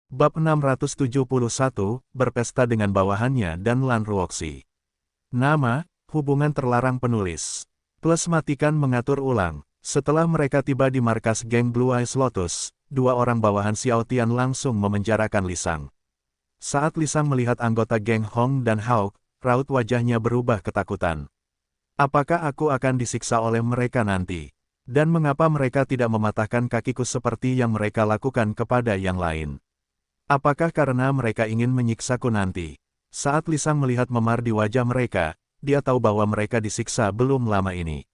Bab 671, berpesta dengan bawahannya dan Lan Ruoxi. Nama, hubungan terlarang penulis. Plus matikan mengatur ulang. Setelah mereka tiba di markas geng Blue Eyes Lotus, dua orang bawahan Xiao Tian langsung memenjarakan Lisang. Saat Lisang melihat anggota geng Hong dan Hawk, raut wajahnya berubah ketakutan. Apakah aku akan disiksa oleh mereka nanti? Dan mengapa mereka tidak mematahkan kakiku seperti yang mereka lakukan kepada yang lain? Apakah karena mereka ingin menyiksaku nanti? Saat Lisang melihat memar di wajah mereka, dia tahu bahwa mereka disiksa belum lama ini.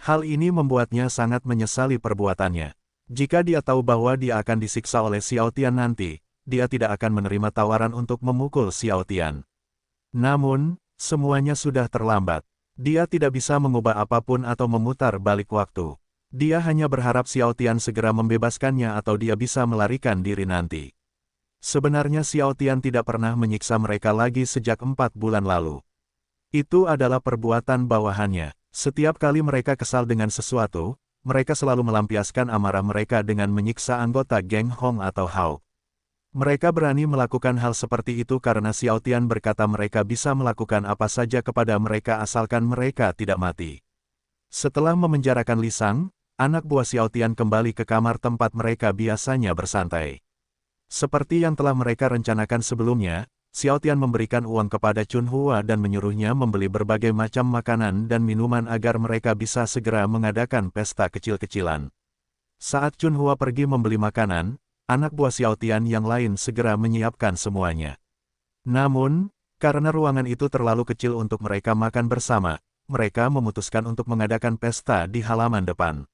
Hal ini membuatnya sangat menyesali perbuatannya. Jika dia tahu bahwa dia akan disiksa oleh Xiao Tian nanti, dia tidak akan menerima tawaran untuk memukul Xiao Tian. Namun, semuanya sudah terlambat. Dia tidak bisa mengubah apapun atau memutar balik waktu. Dia hanya berharap Xiao Tian segera membebaskannya atau dia bisa melarikan diri nanti. Sebenarnya Xiao Tian tidak pernah menyiksa mereka lagi sejak 4 bulan lalu. Itu adalah perbuatan bawahannya. Setiap kali mereka kesal dengan sesuatu, mereka selalu melampiaskan amarah mereka dengan menyiksa anggota geng Hong atau Hawk. Mereka berani melakukan hal seperti itu karena Xiao Tian berkata mereka bisa melakukan apa saja kepada mereka asalkan mereka tidak mati. Setelah memenjarakan Lisang, anak buah Xiao Tian kembali ke kamar tempat mereka biasanya bersantai. Seperti yang telah mereka rencanakan sebelumnya, Xiao Tian memberikan uang kepada Chun Hua dan menyuruhnya membeli berbagai macam makanan dan minuman agar mereka bisa segera mengadakan pesta kecil-kecilan. Saat Chun Hua pergi membeli makanan, anak buah Xiao Tian yang lain segera menyiapkan semuanya. Namun, karena ruangan itu terlalu kecil untuk mereka makan bersama, mereka memutuskan untuk mengadakan pesta di halaman depan.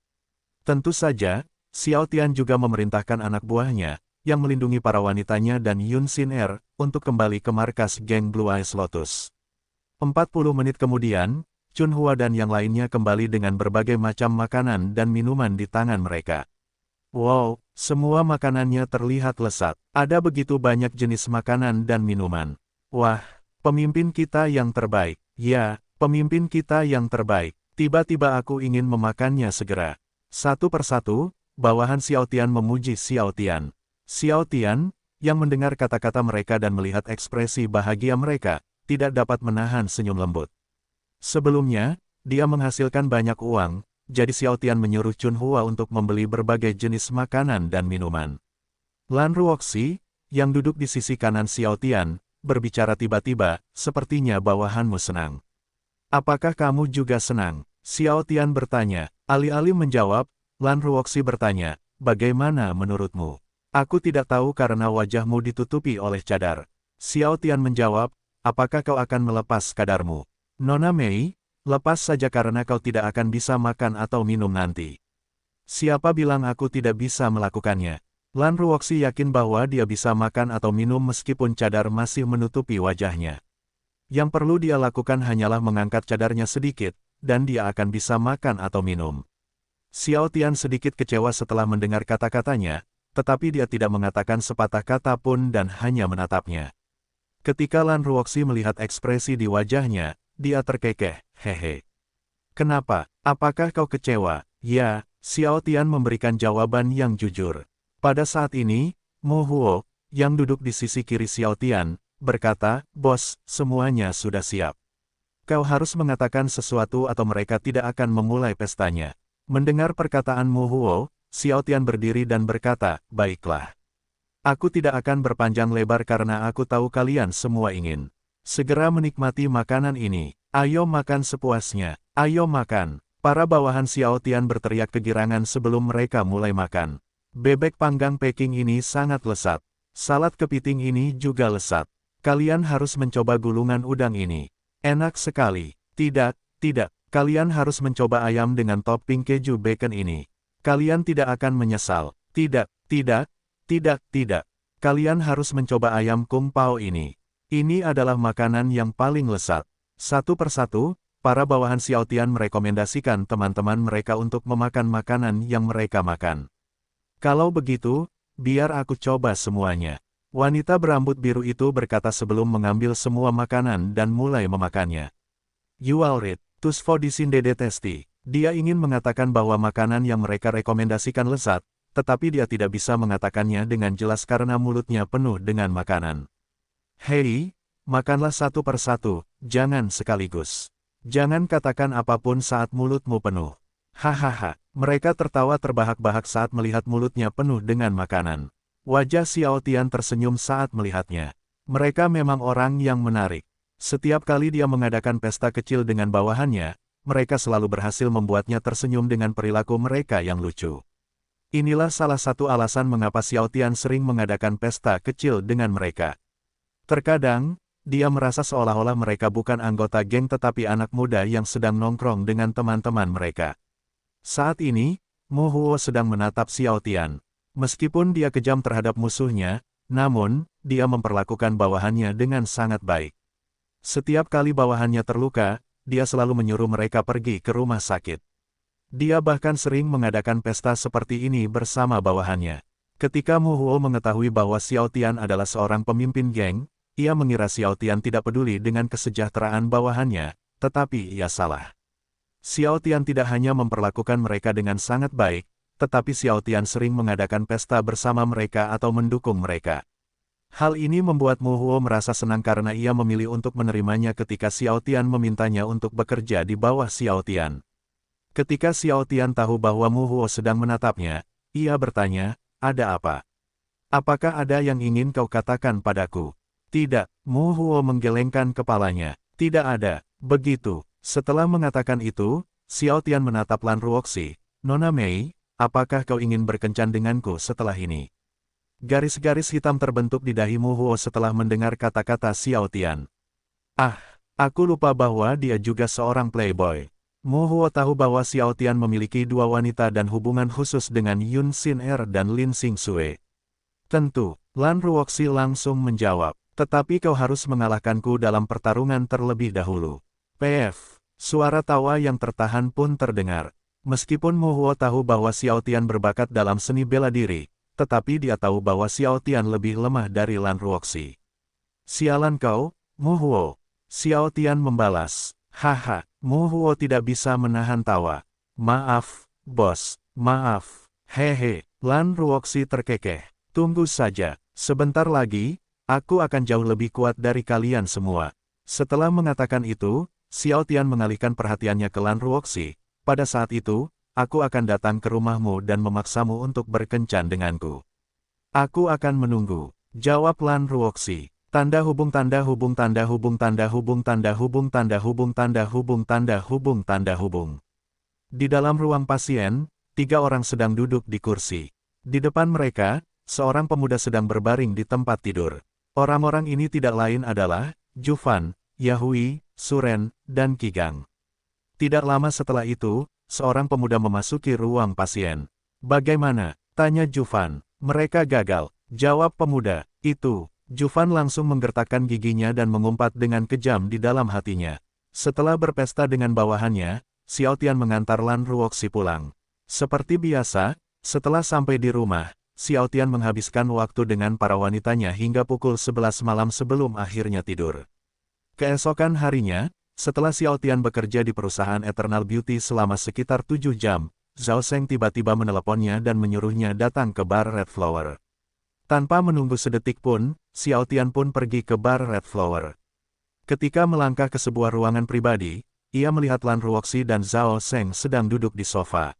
Tentu saja, Xiao Tian juga memerintahkan anak buahnya, yang melindungi para wanitanya dan Yun Xin Er, untuk kembali ke markas geng Blue Eyes Lotus. 40 menit kemudian, Chun Hua dan yang lainnya kembali dengan berbagai macam makanan dan minuman di tangan mereka. Wow, semua makanannya terlihat lezat. Ada begitu banyak jenis makanan dan minuman. Wah, pemimpin kita yang terbaik. Ya, pemimpin kita yang terbaik. Tiba-tiba aku ingin memakannya segera. Satu persatu, bawahan Xiao Tian memuji Xiao Tian. Xiao Tian, yang mendengar kata-kata mereka dan melihat ekspresi bahagia mereka, tidak dapat menahan senyum lembut. Sebelumnya, dia menghasilkan banyak uang, jadi Xiao Tian menyuruh Chun Hua untuk membeli berbagai jenis makanan dan minuman. Lan Ruoxi, yang duduk di sisi kanan Xiao Tian, berbicara tiba-tiba, sepertinya bawahanmu senang. Apakah kamu juga senang? Xiao Tian bertanya. Alih-alih menjawab, Lan Ruoxi bertanya, bagaimana menurutmu? Aku tidak tahu karena wajahmu ditutupi oleh cadar. Xiao Tian menjawab, apakah kau akan melepas kadarmu? Nona Mei, lepas saja karena kau tidak akan bisa makan atau minum nanti. Siapa bilang aku tidak bisa melakukannya? Lan Ruoxi yakin bahwa dia bisa makan atau minum meskipun cadar masih menutupi wajahnya. Yang perlu dia lakukan hanyalah mengangkat cadarnya sedikit, dan dia akan bisa makan atau minum. Xiao Tian sedikit kecewa setelah mendengar kata-katanya, tetapi dia tidak mengatakan sepatah kata pun dan hanya menatapnya. Ketika Lan Ruoxi melihat ekspresi di wajahnya, dia terkekeh, hehe. Kenapa? Apakah kau kecewa? Ya, Xiao Tian memberikan jawaban yang jujur. Pada saat ini, Mo Huo, yang duduk di sisi kiri Xiao Tian, berkata, bos, semuanya sudah siap. Kau harus mengatakan sesuatu atau mereka tidak akan memulai pestanya. Mendengar perkataan Mo Huo, Xiao Tian berdiri dan berkata, baiklah. Aku tidak akan berpanjang lebar karena aku tahu kalian semua ingin segera menikmati makanan ini. Ayo makan sepuasnya. Ayo makan. Para bawahan Xiao Tian berteriak kegirangan sebelum mereka mulai makan. Bebek panggang Peking ini sangat lezat. Salad kepiting ini juga lezat. Kalian harus mencoba gulungan udang ini. Enak sekali. Tidak, tidak. Kalian harus mencoba ayam dengan topping keju bacon ini. Kalian tidak akan menyesal. Tidak, tidak, tidak, tidak. Kalian harus mencoba ayam kung pao ini. Ini adalah makanan yang paling lezat. Satu persatu, para bawahan Xiao Tian merekomendasikan teman-teman mereka untuk memakan makanan yang mereka makan. Kalau begitu, biar aku coba semuanya. Wanita berambut biru itu berkata sebelum mengambil semua makanan dan mulai memakannya. Yualrit, tusfo disinde detesti. Dia ingin mengatakan bahwa makanan yang mereka rekomendasikan lezat, tetapi dia tidak bisa mengatakannya dengan jelas karena mulutnya penuh dengan makanan. Hei, makanlah satu persatu, jangan sekaligus. Jangan katakan apapun saat mulutmu penuh. Hahaha, mereka tertawa terbahak-bahak saat melihat mulutnya penuh dengan makanan. Wajah Xiao Tian tersenyum saat melihatnya. Mereka memang orang yang menarik. Setiap kali dia mengadakan pesta kecil dengan bawahannya, mereka selalu berhasil membuatnya tersenyum dengan perilaku mereka yang lucu. Inilah salah satu alasan mengapa Xiao Tian sering mengadakan pesta kecil dengan mereka. Terkadang, dia merasa seolah-olah mereka bukan anggota geng tetapi anak muda yang sedang nongkrong dengan teman-teman mereka. Saat ini, Mu Huo sedang menatap Xiao Tian. Meskipun dia kejam terhadap musuhnya, namun, dia memperlakukan bawahannya dengan sangat baik. Setiap kali bawahannya terluka, dia selalu menyuruh mereka pergi ke rumah sakit. Dia bahkan sering mengadakan pesta seperti ini bersama bawahannya. Ketika Mu Huo mengetahui bahwa Xiao Tian adalah seorang pemimpin geng, ia mengira Xiao Tian tidak peduli dengan kesejahteraan bawahannya, tetapi ia salah. Xiao Tian tidak hanya memperlakukan mereka dengan sangat baik, tetapi Xiao Tian sering mengadakan pesta bersama mereka atau mendukung mereka. Hal ini membuat Mu Huo merasa senang karena ia memilih untuk menerimanya ketika Xiao Tian memintanya untuk bekerja di bawah Xiao Tian. Ketika Xiao Tian tahu bahwa Mu Huo sedang menatapnya, ia bertanya, "Ada apa? Apakah ada yang ingin kau katakan padaku?" "Tidak," Mu Huo menggelengkan kepalanya. "Tidak ada." Begitu. Setelah mengatakan itu, Xiao Tian menatap Lan Ruoxi. "Nona Mei, apakah kau ingin berkencan denganku setelah ini?" Garis-garis hitam terbentuk di dahi Mu Huo setelah mendengar kata-kata Xiao Tian. "Ah, aku lupa bahwa dia juga seorang playboy." Mu Huo tahu bahwa Xiao Tian memiliki dua wanita dan hubungan khusus dengan Yun Xin Er dan Lin Xing Sui. "Tentu," Lan Ruoxi langsung menjawab. "Tetapi kau harus mengalahkanku dalam pertarungan terlebih dahulu." PF. Suara tawa yang tertahan pun terdengar. Meskipun Mu Huo tahu bahwa Xiao Tian berbakat dalam seni bela diri, tetapi dia tahu bahwa Xiao Tian lebih lemah dari Lan Ruoxi. "Sialan kau, Mu Huo." Xiao Tian membalas. "Haha." Mu Huo tidak bisa menahan tawa. "Maaf, bos, maaf." "Hehe." Lan Ruoxi terkekeh. "Tunggu saja, sebentar lagi, aku akan jauh lebih kuat dari kalian semua." Setelah mengatakan itu, Xiao Tian mengalihkan perhatiannya ke Lan Ruoxi. "Pada saat itu, aku akan datang ke rumahmu dan memaksamu untuk berkencan denganku." "Aku akan menunggu," jawab Lan Ruoxi. Tanda hubung tanda hubung tanda hubung tanda hubung tanda hubung tanda hubung tanda hubung tanda hubung tanda hubung. Di dalam ruang pasien, 3 orang sedang duduk di kursi. Di depan mereka, seorang pemuda sedang berbaring di tempat tidur. Orang-orang ini tidak lain adalah Jufan, Yahui, Suren, dan Kigang. Tidak lama setelah itu, seorang pemuda memasuki ruang pasien. "Bagaimana?" tanya Jufan. "Mereka gagal," jawab pemuda. "Itu." Jufan langsung menggertakkan giginya dan mengumpat dengan kejam di dalam hatinya. Setelah berpesta dengan bawahannya, Xiao Tian mengantar Lan Ruoxi pulang. Seperti biasa, setelah sampai di rumah, Xiao Tian menghabiskan waktu dengan para wanitanya hingga pukul 11 malam sebelum akhirnya tidur. Keesokan harinya, setelah Xiao Tian bekerja di perusahaan Eternal Beauty selama sekitar 7 jam, Zhao Sheng tiba-tiba meneleponnya dan menyuruhnya datang ke bar Red Flower. Tanpa menunggu sedetik pun, Xiao Tian pun pergi ke bar Red Flower. Ketika melangkah ke sebuah ruangan pribadi, ia melihat Lan Ruoxi dan Zhao Sheng sedang duduk di sofa.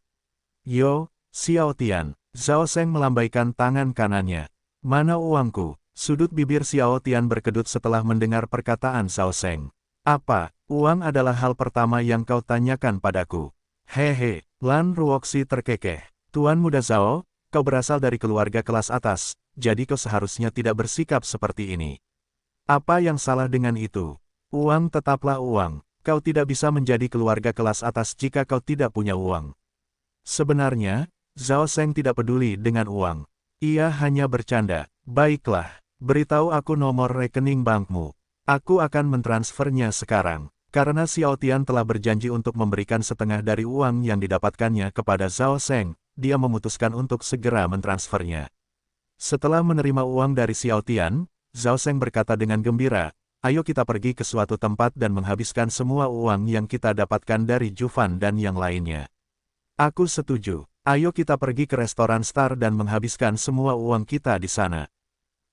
"Yo, Xiao Tian." Zhao Sheng melambaikan tangan kanannya. "Mana uangku?" Sudut bibir Xiao Tian berkedut setelah mendengar perkataan Zhao Sheng. "Apa, uang adalah hal pertama yang kau tanyakan padaku?" "Hehe." Lan Ruoxi terkekeh. "Tuan Muda Zhao, kau berasal dari keluarga kelas atas, jadi kau seharusnya tidak bersikap seperti ini. Apa yang salah dengan itu? Uang tetaplah uang. Kau tidak bisa menjadi keluarga kelas atas jika kau tidak punya uang." Sebenarnya, Zhao Sheng tidak peduli dengan uang. Ia hanya bercanda. "Baiklah, beritahu aku nomor rekening bankmu. Aku akan mentransfernya sekarang." Karena Xiao Tian telah berjanji untuk memberikan setengah dari uang yang didapatkannya kepada Zhao Sheng, dia memutuskan untuk segera mentransfernya. Setelah menerima uang dari Xiao Tian, Zhao Sheng berkata dengan gembira, "Ayo kita pergi ke suatu tempat dan menghabiskan semua uang yang kita dapatkan dari Jufan dan yang lainnya." "Aku setuju." Ayo kita pergi ke restoran Star dan menghabiskan semua uang kita di sana.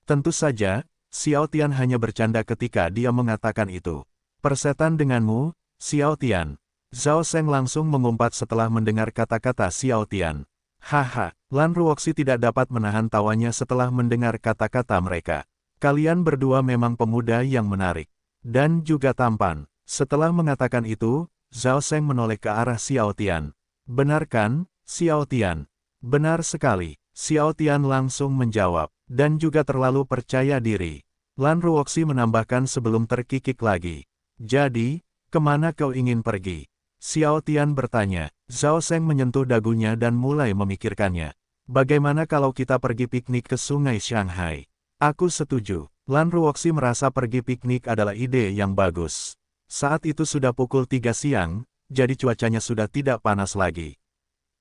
Tentu saja, Xiao Tian hanya bercanda ketika dia mengatakan itu. Persetan denganmu, Xiao Tian. Zhao Seng langsung mengumpat setelah mendengar kata-kata Xiao Tian. Haha, Lan Ruoxi tidak dapat menahan tawanya setelah mendengar kata-kata mereka. Kalian berdua memang pemuda yang menarik. Dan juga tampan. Setelah mengatakan itu, Zhao Seng menoleh ke arah Xiao Tian. Benar kan, Xiao Tian? Benar sekali. Xiao Tian langsung menjawab. Dan juga terlalu percaya diri. Lan Ruoxi menambahkan sebelum terkikik lagi. Jadi, kemana kau ingin pergi? Xiao Tian bertanya. Zhao Seng menyentuh dagunya dan mulai memikirkannya. Bagaimana kalau kita pergi piknik ke sungai Shanghai? Aku setuju. Lan Ruoxi merasa pergi piknik adalah ide yang bagus. Saat itu sudah pukul 3 siang, jadi cuacanya sudah tidak panas lagi.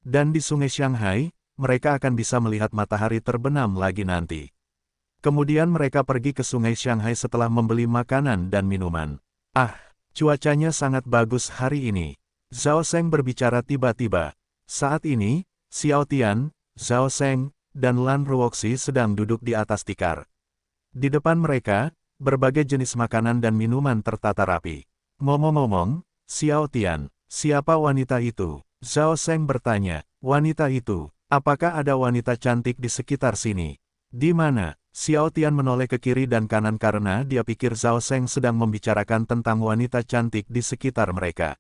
Dan di sungai Shanghai, mereka akan bisa melihat matahari terbenam lagi nanti. Kemudian mereka pergi ke sungai Shanghai setelah membeli makanan dan minuman. Ah, cuacanya sangat bagus hari ini. Zhao Seng berbicara tiba-tiba. Saat ini, Xiao Tian, Zhao Seng, dan Lan Ruoxi sedang duduk di atas tikar. Di depan mereka, berbagai jenis makanan dan minuman tertata rapi. Ngomong-ngomong, Xiao Tian, siapa wanita itu? Zhao Seng bertanya, wanita itu, apakah ada wanita cantik di sekitar sini? Di mana? Xiao Tian menoleh ke kiri dan kanan karena dia pikir Zhao Seng sedang membicarakan tentang wanita cantik di sekitar mereka.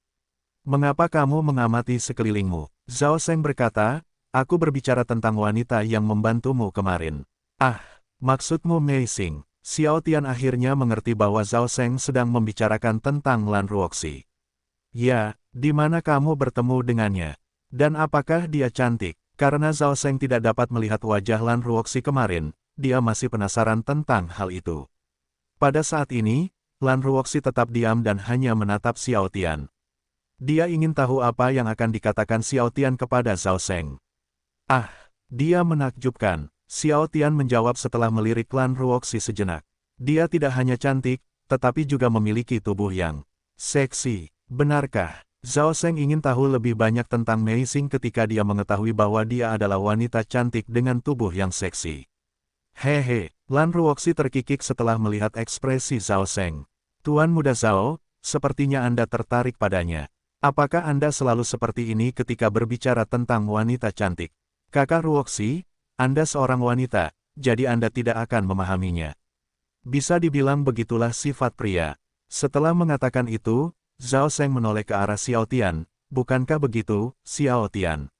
Mengapa kamu mengamati sekelilingmu? Zhao Seng berkata, aku berbicara tentang wanita yang membantumu kemarin. Ah, maksudmu Mei Xing. Xiao Tian akhirnya mengerti bahwa Zhao Seng sedang membicarakan tentang Lan Ruoxi. Ya, di mana kamu bertemu dengannya? Dan apakah dia cantik? Karena Zhao Seng tidak dapat melihat wajah Lan Ruoxi kemarin, dia masih penasaran tentang hal itu. Pada saat ini, Lan Ruoxi tetap diam dan hanya menatap Xiao Tian. Dia ingin tahu apa yang akan dikatakan Xiao Tian kepada Zhao Seng. Ah, dia menakjubkan. Xiao Tian menjawab setelah melirik Lan Ruoxi sejenak. Dia tidak hanya cantik, tetapi juga memiliki tubuh yang seksi. Benarkah? Zhao Seng ingin tahu lebih banyak tentang Mei Xing ketika dia mengetahui bahwa dia adalah wanita cantik dengan tubuh yang seksi. Hehe, Lan Ruoxi terkikik setelah melihat ekspresi Zhao Seng. Tuan Muda Zhao, sepertinya Anda tertarik padanya. Apakah Anda selalu seperti ini ketika berbicara tentang wanita cantik? Kakak Ruoxi, Anda seorang wanita, jadi Anda tidak akan memahaminya. Bisa dibilang begitulah sifat pria. Setelah mengatakan itu, Zhao Seng menoleh ke arah Xiao Tian, bukankah begitu, Xiao Tian?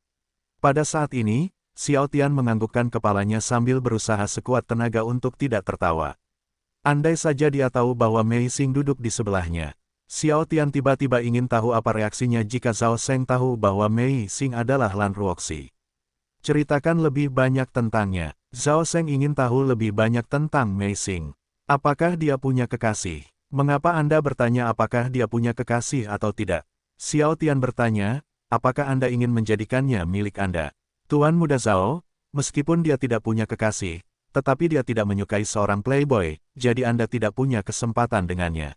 Pada saat ini, Xiao Tian menganggukkan kepalanya sambil berusaha sekuat tenaga untuk tidak tertawa. Andai saja dia tahu bahwa Mei Xing duduk di sebelahnya. Xiao Tian tiba-tiba ingin tahu apa reaksinya jika Zhao Seng tahu bahwa Mei Xing adalah Lan Ruoxi. Ceritakan lebih banyak tentangnya. Zhao Seng ingin tahu lebih banyak tentang Mei Xing. Apakah dia punya kekasih? Mengapa Anda bertanya apakah dia punya kekasih atau tidak? Xiao Tian bertanya, apakah Anda ingin menjadikannya milik Anda? Tuan Muda Zhao, meskipun dia tidak punya kekasih, tetapi dia tidak menyukai seorang playboy, jadi Anda tidak punya kesempatan dengannya.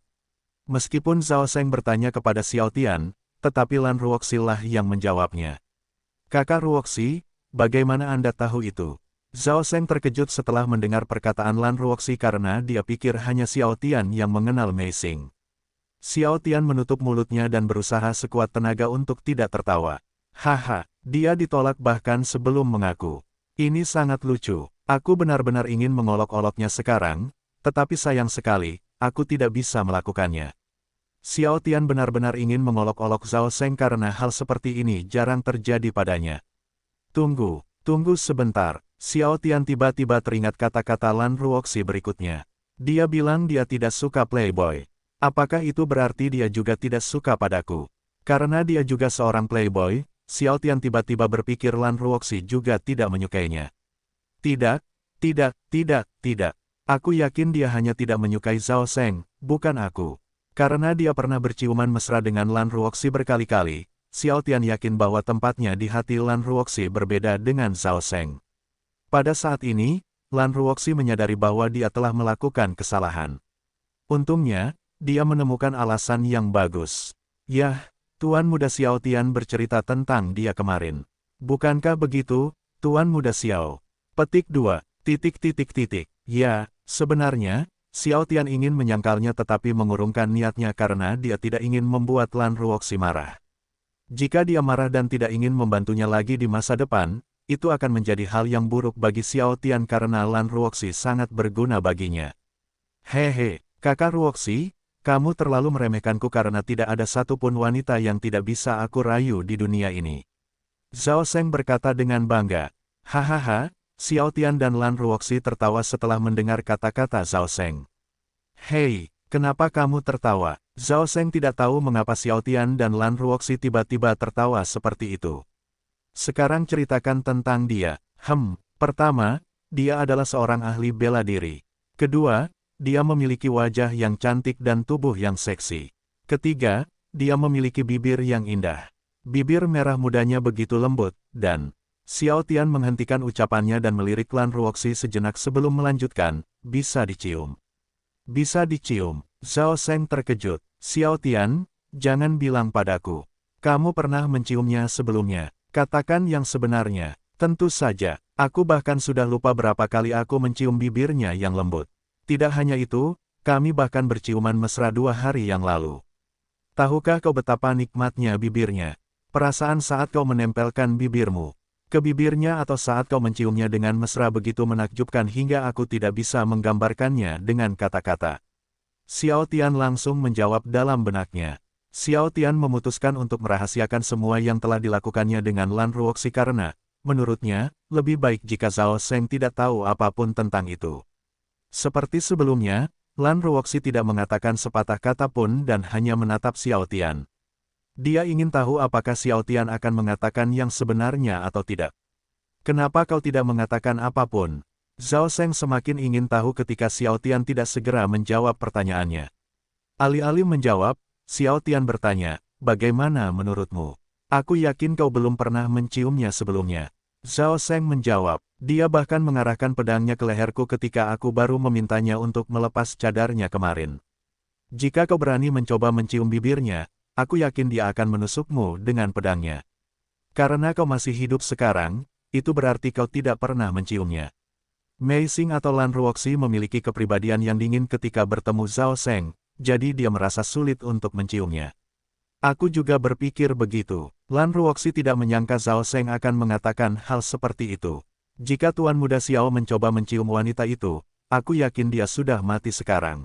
Meskipun Zhao Seng bertanya kepada Xiao Tian, tetapi Lan Ruoxi lah yang menjawabnya. Kakak Ruoxi, bagaimana Anda tahu itu? Zhao Seng terkejut setelah mendengar perkataan Lan Ruoxi karena dia pikir hanya Xiao Tian yang mengenal Mei Xing. Xiao Tian menutup mulutnya dan berusaha sekuat tenaga untuk tidak tertawa. Haha, dia ditolak bahkan sebelum mengaku. Ini sangat lucu. Aku benar-benar ingin mengolok-oloknya sekarang, tetapi sayang sekali, aku tidak bisa melakukannya. Xiao Tian benar-benar ingin mengolok-olok Zhao Seng karena hal seperti ini jarang terjadi padanya. Tunggu sebentar. Xiao Tian tiba-tiba teringat kata-kata Lan Ruoxi berikutnya. Dia bilang dia tidak suka playboy. Apakah itu berarti dia juga tidak suka padaku? Karena dia juga seorang playboy, Xiao Tian tiba-tiba berpikir Lan Ruoxi juga tidak menyukainya. Tidak. Aku yakin dia hanya tidak menyukai Zhao Seng, bukan aku. Karena dia pernah berciuman mesra dengan Lan Ruoxi berkali-kali, Xiao Tian yakin bahwa tempatnya di hati Lan Ruoxi berbeda dengan Zhao Seng. Pada saat ini, Lan Ruoxi menyadari bahwa dia telah melakukan kesalahan. Untungnya, dia menemukan alasan yang bagus. Yah, Tuan Muda Xiao Tian bercerita tentang dia kemarin. Bukankah begitu, Tuan Muda Xiao? Petik 2. Ya, sebenarnya, Xiao Tian ingin menyangkalnya tetapi mengurungkan niatnya karena dia tidak ingin membuat Lan Ruoxi marah. Jika dia marah dan tidak ingin membantunya lagi di masa depan, itu akan menjadi hal yang buruk bagi Xiao Tian karena Lan Ruoxi sangat berguna baginya. Hehe, kakak Ruoxi, kamu terlalu meremehkanku karena tidak ada satupun wanita yang tidak bisa aku rayu di dunia ini. Zhao Seng berkata dengan bangga. Hahaha, Xiao Tian dan Lan Ruoxi tertawa setelah mendengar kata-kata Zhao Seng. Hei, kenapa kamu tertawa? Zhao Seng tidak tahu mengapa Xiao Tian dan Lan Ruoxi tiba-tiba tertawa seperti itu. Sekarang ceritakan tentang dia. Pertama, dia adalah seorang ahli bela diri. Kedua, dia memiliki wajah yang cantik dan tubuh yang seksi. Ketiga, dia memiliki bibir yang indah. Bibir merah mudanya begitu lembut, dan Xiao Tian menghentikan ucapannya dan melirik Lan Ruoxi sejenak sebelum melanjutkan, bisa dicium. Bisa dicium. Zhao Seng terkejut. Xiao Tian, jangan bilang padaku. Kamu pernah menciumnya sebelumnya. Katakan yang sebenarnya. Tentu saja, aku bahkan sudah lupa berapa kali aku mencium bibirnya yang lembut. Tidak hanya itu, kami bahkan berciuman mesra 2 hari yang lalu. Tahukah kau betapa nikmatnya bibirnya? Perasaan saat kau menempelkan bibirmu ke bibirnya atau saat kau menciumnya dengan mesra begitu menakjubkan hingga aku tidak bisa menggambarkannya dengan kata-kata. Xiao Tian langsung menjawab dalam benaknya. Xiao Tian memutuskan untuk merahasiakan semua yang telah dilakukannya dengan Lan Ruoxi karena, menurutnya, lebih baik jika Zhao Seng tidak tahu apapun tentang itu. Seperti sebelumnya, Lan Ruoxi tidak mengatakan sepatah kata pun dan hanya menatap Xiao Tian. Dia ingin tahu apakah Xiao Tian akan mengatakan yang sebenarnya atau tidak. Kenapa kau tidak mengatakan apapun? Zhao Seng semakin ingin tahu ketika Xiao Tian tidak segera menjawab pertanyaannya. Alih-alih menjawab, Xiao Tian bertanya, bagaimana menurutmu? Aku yakin kau belum pernah menciumnya sebelumnya. Zhao Seng menjawab, dia bahkan mengarahkan pedangnya ke leherku ketika aku baru memintanya untuk melepas cadarnya kemarin. Jika kau berani mencoba mencium bibirnya, aku yakin dia akan menusukmu dengan pedangnya. Karena kau masih hidup sekarang, itu berarti kau tidak pernah menciumnya. Mei Xing atau Lan Ruoxi memiliki kepribadian yang dingin ketika bertemu Zhao Seng, jadi dia merasa sulit untuk menciumnya. Aku juga berpikir begitu. Lan Ruoxi tidak menyangka Zhao Seng akan mengatakan hal seperti itu. Jika Tuan Muda Xiao mencoba mencium wanita itu, aku yakin dia sudah mati sekarang.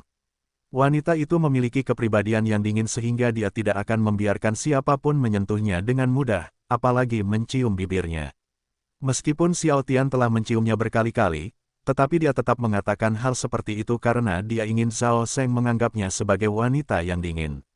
Wanita itu memiliki kepribadian yang dingin sehingga dia tidak akan membiarkan siapapun menyentuhnya dengan mudah, apalagi mencium bibirnya. Meskipun Xiao Tian telah menciumnya berkali-kali, tetapi dia tetap mengatakan hal seperti itu karena dia ingin Zhao Seng menganggapnya sebagai wanita yang dingin.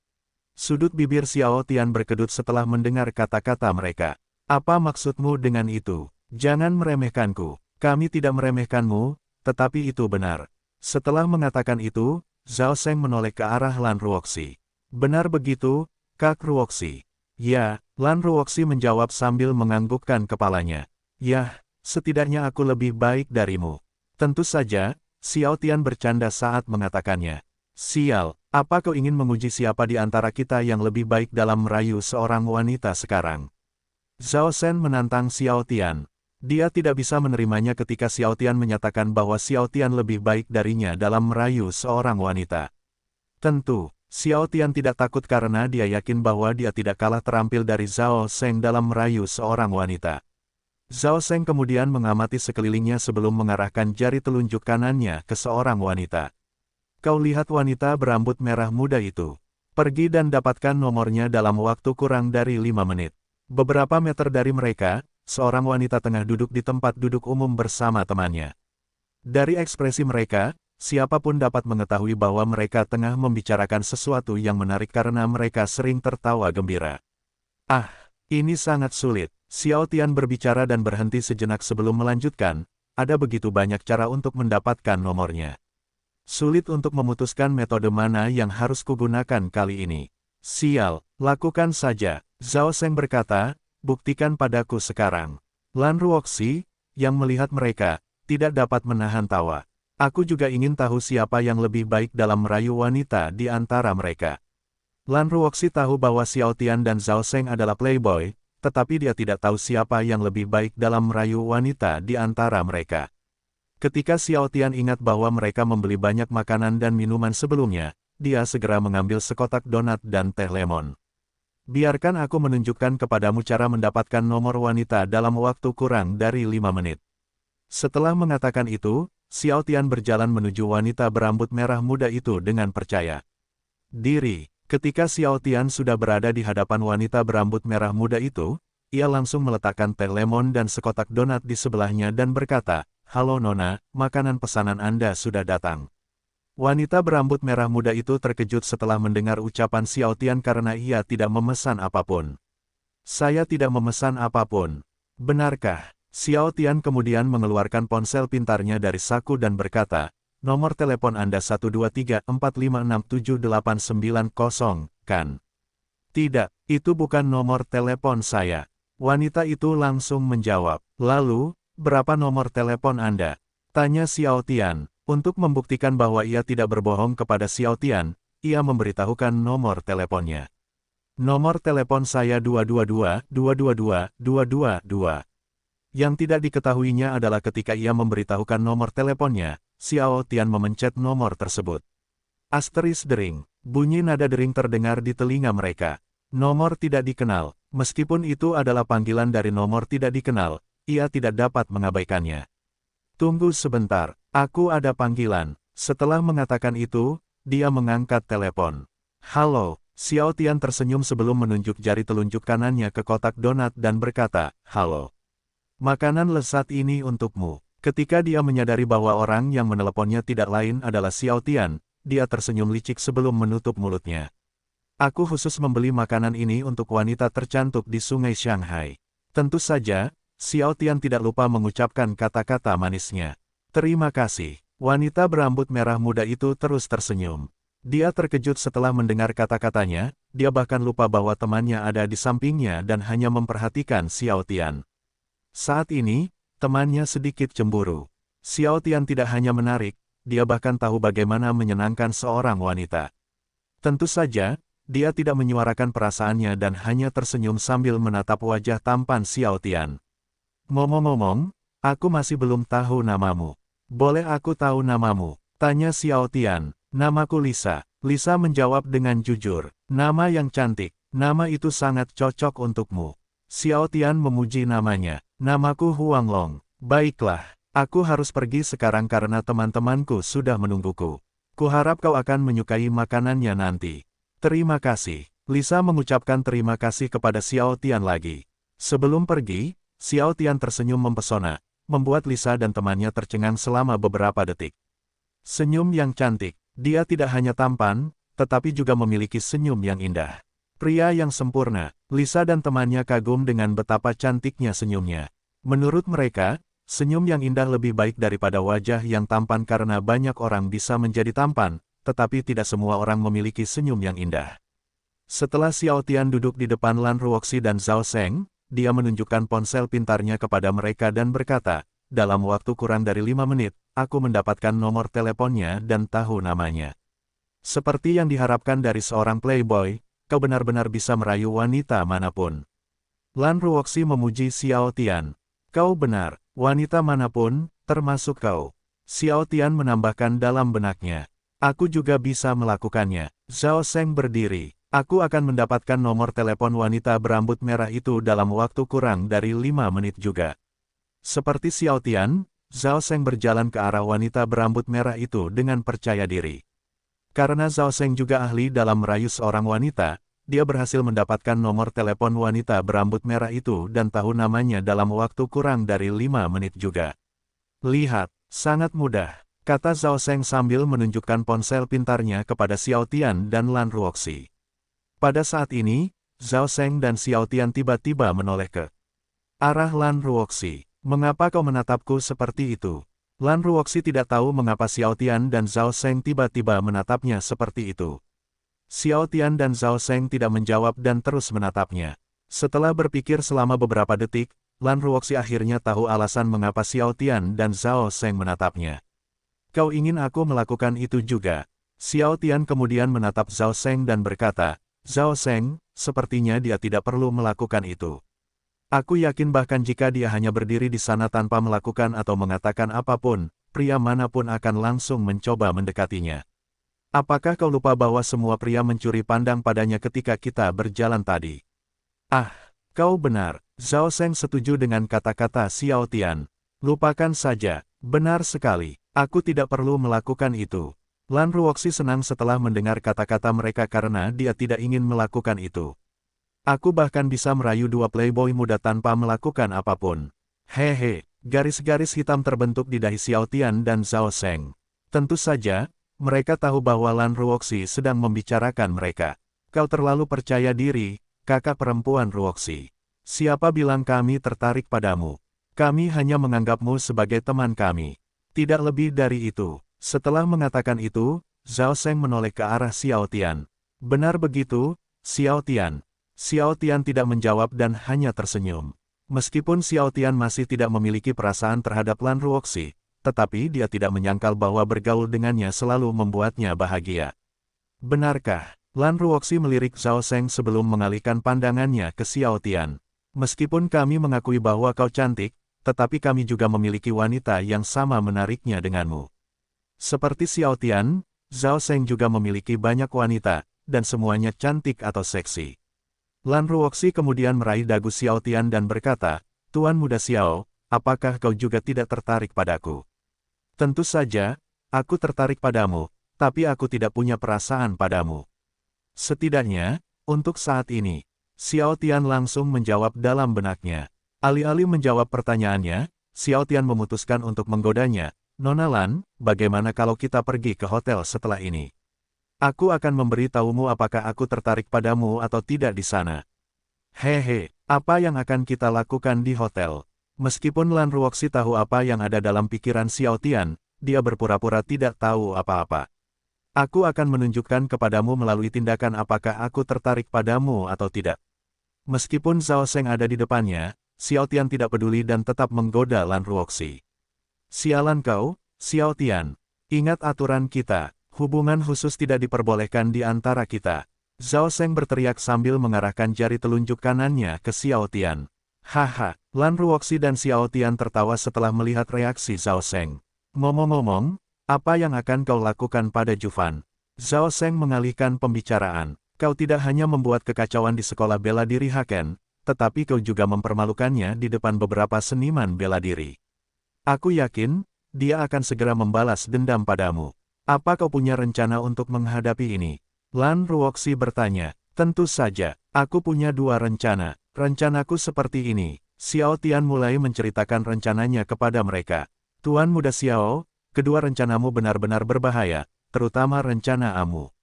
Sudut bibir Xiao Tian berkedut setelah mendengar kata-kata mereka. Apa maksudmu dengan itu? Jangan meremehkanku. Kami tidak meremehkanmu, tetapi itu benar. Setelah mengatakan itu, Zhao Seng menoleh ke arah Lan Ruoxi. Benar begitu, Kak Ruoxi? Ya, Lan Ruoxi menjawab sambil menganggukkan kepalanya. Yah, setidaknya aku lebih baik darimu. Tentu saja, Xiao Tian bercanda saat mengatakannya. Sial, apa kau ingin menguji siapa di antara kita yang lebih baik dalam merayu seorang wanita sekarang? Zhao Shen menantang Xiao Tian. Dia tidak bisa menerimanya ketika Xiao Tian menyatakan bahwa Xiao Tian lebih baik darinya dalam merayu seorang wanita. Tentu, Xiao Tian tidak takut karena dia yakin bahwa dia tidak kalah terampil dari Zhao Shen dalam merayu seorang wanita. Zhao Shen kemudian mengamati sekelilingnya sebelum mengarahkan jari telunjuk kanannya ke seorang wanita. Kau lihat wanita berambut merah muda itu. Pergi dan dapatkan nomornya dalam waktu kurang dari 5 menit. Beberapa meter dari mereka, seorang wanita tengah duduk di tempat duduk umum bersama temannya. Dari ekspresi mereka, siapapun dapat mengetahui bahwa mereka tengah membicarakan sesuatu yang menarik karena mereka sering tertawa gembira. Ah, ini sangat sulit. Xiao Tian berbicara dan berhenti sejenak sebelum melanjutkan, ada begitu banyak cara untuk mendapatkan nomornya. Sulit untuk memutuskan metode mana yang harus kugunakan kali ini. Sial, lakukan saja. Zhao Shen berkata, buktikan padaku sekarang. Lan Ruoxi, yang melihat mereka, tidak dapat menahan tawa. Aku juga ingin tahu siapa yang lebih baik dalam merayu wanita di antara mereka. Lan Ruoxi tahu bahwa Xiao Tian dan Zhao Shen adalah playboy, tetapi dia tidak tahu siapa yang lebih baik dalam merayu wanita di antara mereka. Ketika Xiao Tian ingat bahwa mereka membeli banyak makanan dan minuman sebelumnya, dia segera mengambil sekotak donat dan teh lemon. Biarkan aku menunjukkan kepadamu cara mendapatkan nomor wanita dalam waktu kurang dari 5 menit. Setelah mengatakan itu, Xiao Tian berjalan menuju wanita berambut merah muda itu dengan percaya diri. Ketika Xiao Tian sudah berada di hadapan wanita berambut merah muda itu, ia langsung meletakkan teh lemon dan sekotak donat di sebelahnya dan berkata, "Halo Nona, makanan pesanan Anda sudah datang." Wanita berambut merah muda itu terkejut setelah mendengar ucapan Xiao Tian karena ia tidak memesan apapun. "Saya tidak memesan apapun." "Benarkah?" Xiao Tian kemudian mengeluarkan ponsel pintarnya dari saku dan berkata, "Nomor telepon Anda 12345678990, kan?" "Tidak, itu bukan nomor telepon saya." Wanita itu langsung menjawab. "Lalu, berapa nomor telepon Anda?" tanya Xiao Tian. Untuk membuktikan bahwa ia tidak berbohong kepada Xiao Tian, ia memberitahukan nomor teleponnya. "Nomor telepon saya 222-222-222. Yang tidak diketahuinya adalah ketika ia memberitahukan nomor teleponnya, Xiao Tian memencet nomor tersebut. Asteris dering. Bunyi nada dering terdengar di telinga mereka. Nomor tidak dikenal. Meskipun itu adalah panggilan dari nomor tidak dikenal, ia tidak dapat mengabaikannya. "Tunggu sebentar, aku ada panggilan." Setelah mengatakan itu, dia mengangkat telepon. "Halo." Xiao Tian tersenyum sebelum menunjuk jari telunjuk kanannya ke kotak donat dan berkata, "Halo. Makanan lezat ini untukmu." Ketika dia menyadari bahwa orang yang meneleponnya tidak lain adalah Xiao Tian, dia tersenyum licik sebelum menutup mulutnya. "Aku khusus membeli makanan ini untuk wanita tercantik di Sungai Shanghai." Tentu saja, Xiao Tian tidak lupa mengucapkan kata-kata manisnya. "Terima kasih." Wanita berambut merah muda itu terus tersenyum. Dia terkejut setelah mendengar kata-katanya, dia bahkan lupa bahwa temannya ada di sampingnya dan hanya memperhatikan Xiao Tian. Saat ini, temannya sedikit cemburu. Xiao Tian tidak hanya menarik, dia bahkan tahu bagaimana menyenangkan seorang wanita. Tentu saja, dia tidak menyuarakan perasaannya dan hanya tersenyum sambil menatap wajah tampan Xiao Tian. "Ngomong-ngomong, aku masih belum tahu namamu. Boleh aku tahu namamu?" tanya Xiao Tian. "Namaku Lisa." Lisa menjawab dengan jujur. "Nama yang cantik, nama itu sangat cocok untukmu." Xiao Tian memuji namanya. "Namaku Huang Long." "Baiklah, aku harus pergi sekarang karena teman-temanku sudah menungguku. Kuharap kau akan menyukai makanannya nanti." "Terima kasih." Lisa mengucapkan terima kasih kepada Xiao Tian lagi. Sebelum pergi, Xiao Tian tersenyum mempesona, membuat Lisa dan temannya tercengang selama beberapa detik. Senyum yang cantik. Dia tidak hanya tampan, tetapi juga memiliki senyum yang indah. Pria yang sempurna. Lisa dan temannya kagum dengan betapa cantiknya senyumnya. Menurut mereka, senyum yang indah lebih baik daripada wajah yang tampan karena banyak orang bisa menjadi tampan, tetapi tidak semua orang memiliki senyum yang indah. Setelah Xiao Tian duduk di depan Lan Ruoxi dan Zhao Sheng, dia menunjukkan ponsel pintarnya kepada mereka dan berkata, "Dalam waktu kurang dari 5 menit, aku mendapatkan nomor teleponnya dan tahu namanya. Seperti yang diharapkan dari seorang playboy, kau benar-benar bisa merayu wanita manapun." Lan Ruoxi memuji Xiao Tian. "Kau benar, wanita manapun, termasuk kau." Xiao Tian menambahkan dalam benaknya. "Aku juga bisa melakukannya." Zhao Sheng berdiri. "Aku akan mendapatkan nomor telepon wanita berambut merah itu dalam waktu kurang dari 5 menit juga." Seperti Xiao Tian, Zhao Sheng berjalan ke arah wanita berambut merah itu dengan percaya diri. Karena Zhao Sheng juga ahli dalam merayu seorang wanita, dia berhasil mendapatkan nomor telepon wanita berambut merah itu dan tahu namanya dalam waktu kurang dari 5 menit juga. "Lihat, sangat mudah," kata Zhao Sheng sambil menunjukkan ponsel pintarnya kepada Xiao Tian dan Lan Ruoxi. Pada saat ini, Zhao Sheng dan Xiao Tian tiba-tiba menoleh ke arah Lan Ruoxi. "Mengapa kau menatapku seperti itu?" Lan Ruoxi tidak tahu mengapa Xiao Tian dan Zhao Sheng tiba-tiba menatapnya seperti itu. Xiao Tian dan Zhao Sheng tidak menjawab dan terus menatapnya. Setelah berpikir selama beberapa detik, Lan Ruoxi akhirnya tahu alasan mengapa Xiao Tian dan Zhao Sheng menatapnya. "Kau ingin aku melakukan itu juga?" Xiao Tian kemudian menatap Zhao Sheng dan berkata, "Zhao Sheng, sepertinya dia tidak perlu melakukan itu." Aku yakin bahkan jika dia hanya berdiri di sana tanpa melakukan atau mengatakan apapun, pria manapun akan langsung mencoba mendekatinya. Apakah kau lupa bahwa semua pria mencuri pandang padanya ketika kita berjalan tadi? Ah, kau benar. Zhao Seng setuju dengan kata-kata Xiao Tian. Lupakan saja, benar sekali. Aku tidak perlu melakukan itu. Lan Ruoxi senang setelah mendengar kata-kata mereka karena dia tidak ingin melakukan itu. Aku bahkan bisa merayu dua playboy muda tanpa melakukan apapun. Hehe, garis-garis hitam terbentuk di dahi Xiao Tian dan Zhao Seng. Tentu saja, mereka tahu bahwa Lan Ruoxi sedang membicarakan mereka. Kau terlalu percaya diri, kakak perempuan Ruoxi. Siapa bilang kami tertarik padamu? Kami hanya menganggapmu sebagai teman kami. Tidak lebih dari itu. Setelah mengatakan itu, Zhao Seng menoleh ke arah Xiao Tian. Benar begitu, Xiao Tian. Xiao Tian tidak menjawab dan hanya tersenyum. Meskipun Xiao Tian masih tidak memiliki perasaan terhadap Lan Ruoxi, tetapi dia tidak menyangkal bahwa bergaul dengannya selalu membuatnya bahagia. Benarkah? Lan Ruoxi melirik Zhao Seng sebelum mengalihkan pandangannya ke Xiao Tian. Meskipun kami mengakui bahwa kau cantik, tetapi kami juga memiliki wanita yang sama menariknya denganmu. Seperti Xiao Tian, Zhao Seng juga memiliki banyak wanita, dan semuanya cantik atau seksi. Lan Ruoxi kemudian meraih dagu Xiao Tian dan berkata, Tuan Muda Xiao, apakah kau juga tidak tertarik padaku? Tentu saja, aku tertarik padamu, tapi aku tidak punya perasaan padamu. Setidaknya, untuk saat ini, Xiao Tian langsung menjawab dalam benaknya. Alih-alih menjawab pertanyaannya, Xiao Tian memutuskan untuk menggodanya. Nona Lan, bagaimana kalau kita pergi ke hotel setelah ini? Aku akan memberitahumu apakah aku tertarik padamu atau tidak di sana. Hehe, apa yang akan kita lakukan di hotel? Meskipun Lan Ruoxi tahu apa yang ada dalam pikiran Xiao Tian, dia berpura-pura tidak tahu apa-apa. Aku akan menunjukkan kepadamu melalui tindakan apakah aku tertarik padamu atau tidak. Meskipun Zhao Seng ada di depannya, Xiao Tian tidak peduli dan tetap menggoda Lan Ruoxi. Sialan kau, Xiao Tian. Ingat aturan kita, hubungan khusus tidak diperbolehkan di antara kita. Zhao Seng berteriak sambil mengarahkan jari telunjuk kanannya ke Xiao Tian. Haha, Lan Ruoxi dan Xiao Tian tertawa setelah melihat reaksi Zhao Seng. Ngomong-ngomong, apa yang akan kau lakukan pada Juvan? Zhao Seng mengalihkan pembicaraan. Kau tidak hanya membuat kekacauan di sekolah bela diri Haken, tetapi kau juga mempermalukannya di depan beberapa seniman bela diri. Aku yakin, dia akan segera membalas dendam padamu. Apa kau punya rencana untuk menghadapi ini? Lan Ruoxi bertanya. Tentu saja, aku punya dua rencana. Rencanaku seperti ini. Xiao Tian mulai menceritakan rencananya kepada mereka. Tuan Muda Xiao, kedua rencanamu benar-benar berbahaya, terutama rencana Amu.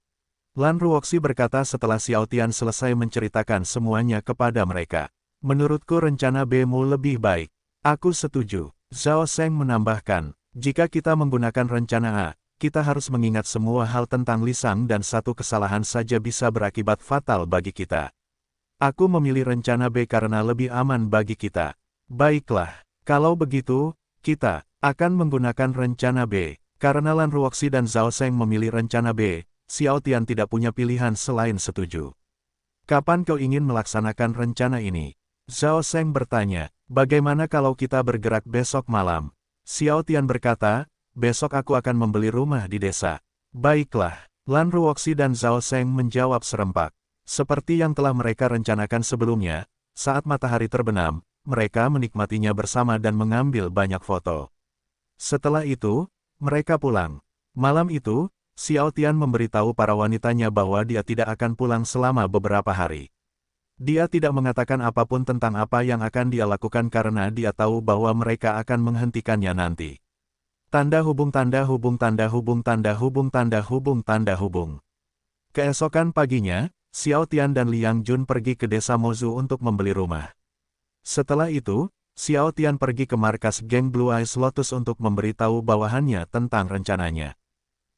Lan Ruoxi berkata setelah Xiao Tian selesai menceritakan semuanya kepada mereka. Menurutku rencana B-mu lebih baik. Aku setuju. Zhao Seng menambahkan, jika kita menggunakan rencana A, kita harus mengingat semua hal tentang Li Sang dan satu kesalahan saja bisa berakibat fatal bagi kita. Aku memilih rencana B karena lebih aman bagi kita. Baiklah, kalau begitu, kita akan menggunakan rencana B. Karena Lan Ruoxi dan Zhao Seng memilih rencana B, Xiao Tian tidak punya pilihan selain setuju. Kapan kau ingin melaksanakan rencana ini? Zhao Seng bertanya, bagaimana kalau kita bergerak besok malam? Xiao Tian berkata, besok aku akan membeli rumah di desa. Baiklah, Lan Ruoxi dan Zhao Seng menjawab serempak. Seperti yang telah mereka rencanakan sebelumnya, saat matahari terbenam, mereka menikmatinya bersama dan mengambil banyak foto. Setelah itu, mereka pulang. Malam itu, Xiao Tian memberitahu para wanitanya bahwa dia tidak akan pulang selama beberapa hari. Dia tidak mengatakan apapun tentang apa yang akan dia lakukan karena dia tahu bahwa mereka akan menghentikannya nanti. Tanda hubung tanda hubung tanda hubung tanda hubung tanda hubung tanda hubung. Keesokan paginya, Xiao Tian dan Liang Jun pergi ke desa Mozu untuk membeli rumah. Setelah itu, Xiao Tian pergi ke markas geng Blue Eyes Lotus untuk memberitahu bawahannya tentang rencananya.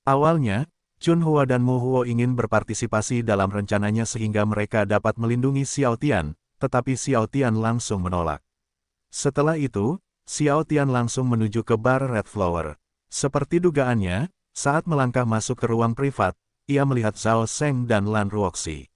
Awalnya, Chun Hua dan Mu Huo ingin berpartisipasi dalam rencananya sehingga mereka dapat melindungi Xiao Tian, tetapi Xiao Tian langsung menolak. Setelah itu, Xiao Tian langsung menuju ke bar Red Flower. Seperti dugaannya, saat melangkah masuk ke ruang privat, ia melihat Zhao Seng dan Lan Ruoxi.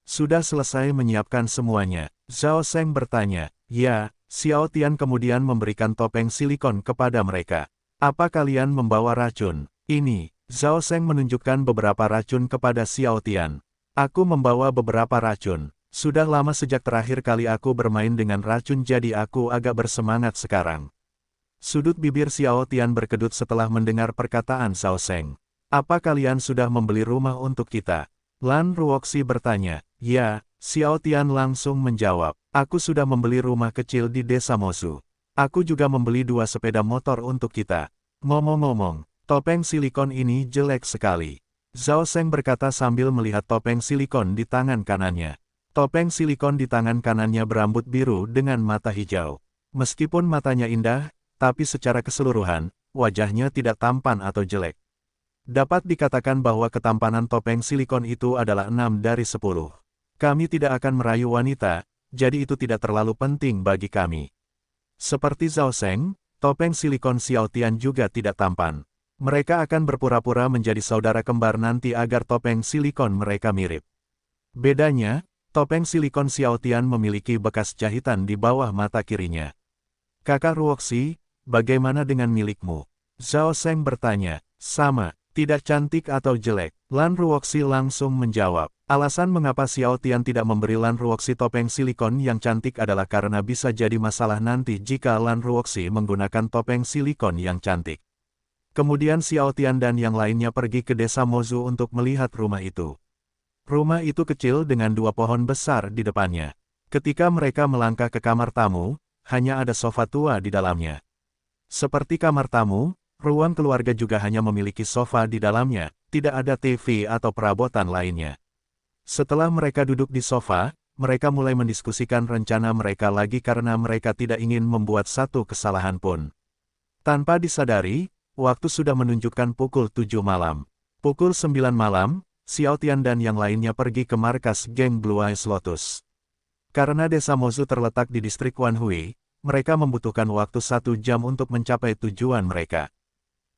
Sudah selesai menyiapkan semuanya? Zhao Seng bertanya. Ya, Xiao Tian kemudian memberikan topeng silikon kepada mereka. Apa kalian membawa racun? Ini, Zhao Seng menunjukkan beberapa racun kepada Xiao Tian. Aku membawa beberapa racun. Sudah lama sejak terakhir kali aku bermain dengan racun jadi aku agak bersemangat sekarang. Sudut bibir Xiao Tian berkedut setelah mendengar perkataan Zhao Seng. Apa kalian sudah membeli rumah untuk kita? Lan Ruoxi bertanya. Ya, Xiao Tian langsung menjawab. Aku sudah membeli rumah kecil di desa Mosu. Aku juga membeli 2 sepeda motor untuk kita. Ngomong-ngomong, topeng silikon ini jelek sekali. Zhao Seng berkata sambil melihat topeng silikon di tangan kanannya. Topeng silikon di tangan kanannya berambut biru dengan mata hijau. Meskipun matanya indah, tapi secara keseluruhan, wajahnya tidak tampan atau jelek. Dapat dikatakan bahwa ketampanan topeng silikon itu adalah 6 dari 10. Kami tidak akan merayu wanita, jadi itu tidak terlalu penting bagi kami. Seperti Zhao Seng, topeng silikon Xiao Tian juga tidak tampan. Mereka akan berpura-pura menjadi saudara kembar nanti agar topeng silikon mereka mirip. Bedanya, topeng silikon Xiao Tian memiliki bekas jahitan di bawah mata kirinya. Kakak Ruoxi, bagaimana dengan milikmu? Zhao Seng bertanya. Sama, tidak cantik atau jelek. Lan Ruoxi langsung menjawab. Alasan mengapa Xiao Tian tidak memberi Lan Ruoxi topeng silikon yang cantik adalah karena bisa jadi masalah nanti jika Lan Ruoxi menggunakan topeng silikon yang cantik. Kemudian Xiao Tian dan yang lainnya pergi ke desa Mozu untuk melihat rumah itu. Rumah itu kecil dengan 2 pohon besar di depannya. Ketika mereka melangkah ke kamar tamu, hanya ada sofa tua di dalamnya. Seperti kamar tamu, ruang keluarga juga hanya memiliki sofa di dalamnya, tidak ada TV atau perabotan lainnya. Setelah mereka duduk di sofa, mereka mulai mendiskusikan rencana mereka lagi karena mereka tidak ingin membuat satu kesalahan pun. Tanpa disadari, waktu sudah menunjukkan pukul 7 malam. Pukul 9 malam, Xiao Tian dan yang lainnya pergi ke markas geng Blue Eyes Lotus. Karena desa Mozu terletak di distrik Wanhui, mereka membutuhkan waktu 1 jam untuk mencapai tujuan mereka.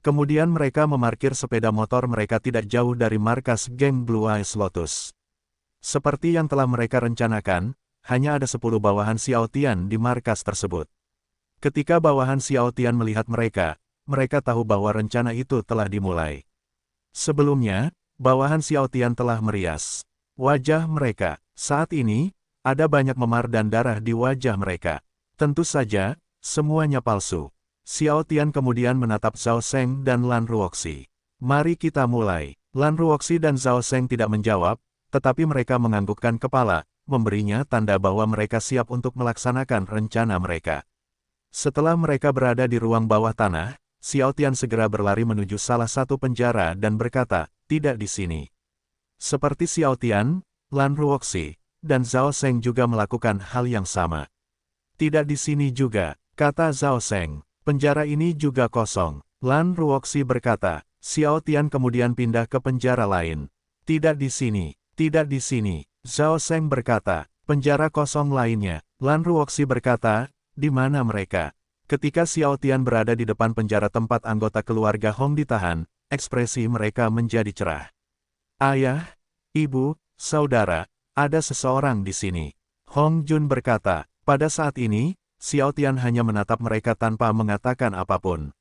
Kemudian mereka memarkir sepeda motor mereka tidak jauh dari markas geng Blue Eyes Lotus. Seperti yang telah mereka rencanakan, hanya ada 10 bawahan Xiao Tian di markas tersebut. Ketika bawahan Xiao Tian melihat mereka, mereka tahu bahwa rencana itu telah dimulai. Sebelumnya, bawahan Xiao Tian telah merias wajah mereka. Saat ini, ada banyak memar dan darah di wajah mereka. Tentu saja, semuanya palsu. Xiao Tian kemudian menatap Zhao Seng dan Lan Ruoxi. Mari kita mulai. Lan Ruoxi dan Zhao Seng tidak menjawab, tetapi mereka menganggukkan kepala, memberinya tanda bahwa mereka siap untuk melaksanakan rencana mereka. Setelah mereka berada di ruang bawah tanah, Xiao Tian segera berlari menuju salah satu penjara dan berkata, tidak di sini. Seperti Xiao Tian, Lan Ruoxi, dan Zhao Seng juga melakukan hal yang sama. Tidak di sini juga, kata Zhao Seng. Penjara ini juga kosong. Lan Ruoxi berkata. Xiao Tian kemudian pindah ke penjara lain. Tidak di sini. Tidak di sini. Zhao Seng berkata. Penjara kosong lainnya. Lan Ruoxi berkata, di mana mereka? Ketika Xiao Tian berada di depan penjara tempat anggota keluarga Hong ditahan, ekspresi mereka menjadi cerah. Ayah, ibu, saudara, ada seseorang di sini. Hong Jun berkata. Pada saat ini, Xiao Tian hanya menatap mereka tanpa mengatakan apapun.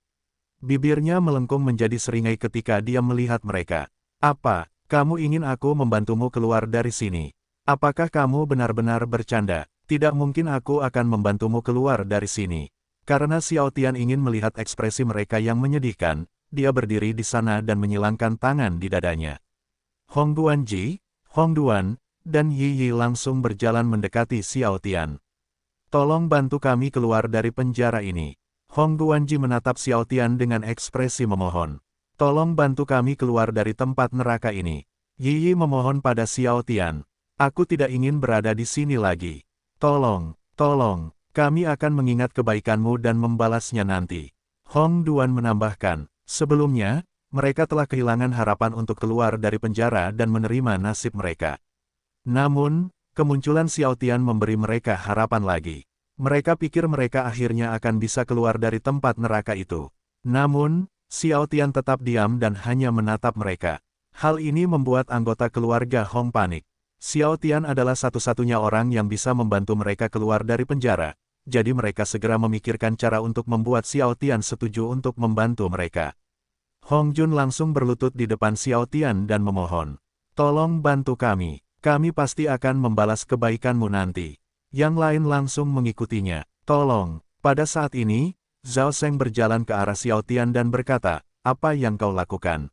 Bibirnya melengkung menjadi seringai ketika dia melihat mereka. Apa, kamu ingin aku membantumu keluar dari sini? Apakah kamu benar-benar bercanda? Tidak mungkin aku akan membantumu keluar dari sini. Karena Xiao Tian ingin melihat ekspresi mereka yang menyedihkan, dia berdiri di sana dan menyilangkan tangan di dadanya. Hong Duanji, Hong Duan, dan Yi Yi langsung berjalan mendekati Xiao Tian. Tolong bantu kami keluar dari penjara ini. Hong Duanji menatap Xiao Tian dengan ekspresi memohon. Tolong bantu kami keluar dari tempat neraka ini. Yi Yi memohon pada Xiao Tian. Aku tidak ingin berada di sini lagi. Tolong, tolong, kami akan mengingat kebaikanmu dan membalasnya nanti. Hong Duan menambahkan, sebelumnya, mereka telah kehilangan harapan untuk keluar dari penjara dan menerima nasib mereka. Namun, kemunculan Xiao Tian memberi mereka harapan lagi. Mereka pikir mereka akhirnya akan bisa keluar dari tempat neraka itu. Namun, Xiao Tian tetap diam dan hanya menatap mereka. Hal ini membuat anggota keluarga Hong panik. Xiao Tian adalah satu-satunya orang yang bisa membantu mereka keluar dari penjara, jadi mereka segera memikirkan cara untuk membuat Xiao Tian setuju untuk membantu mereka. Hong Jun langsung berlutut di depan Xiao Tian dan memohon, "Tolong bantu kami pasti akan membalas kebaikanmu nanti." Yang lain langsung mengikutinya, "Tolong." Pada saat ini, Zhao Seng berjalan ke arah Xiao Tian dan berkata, "Apa yang kau lakukan?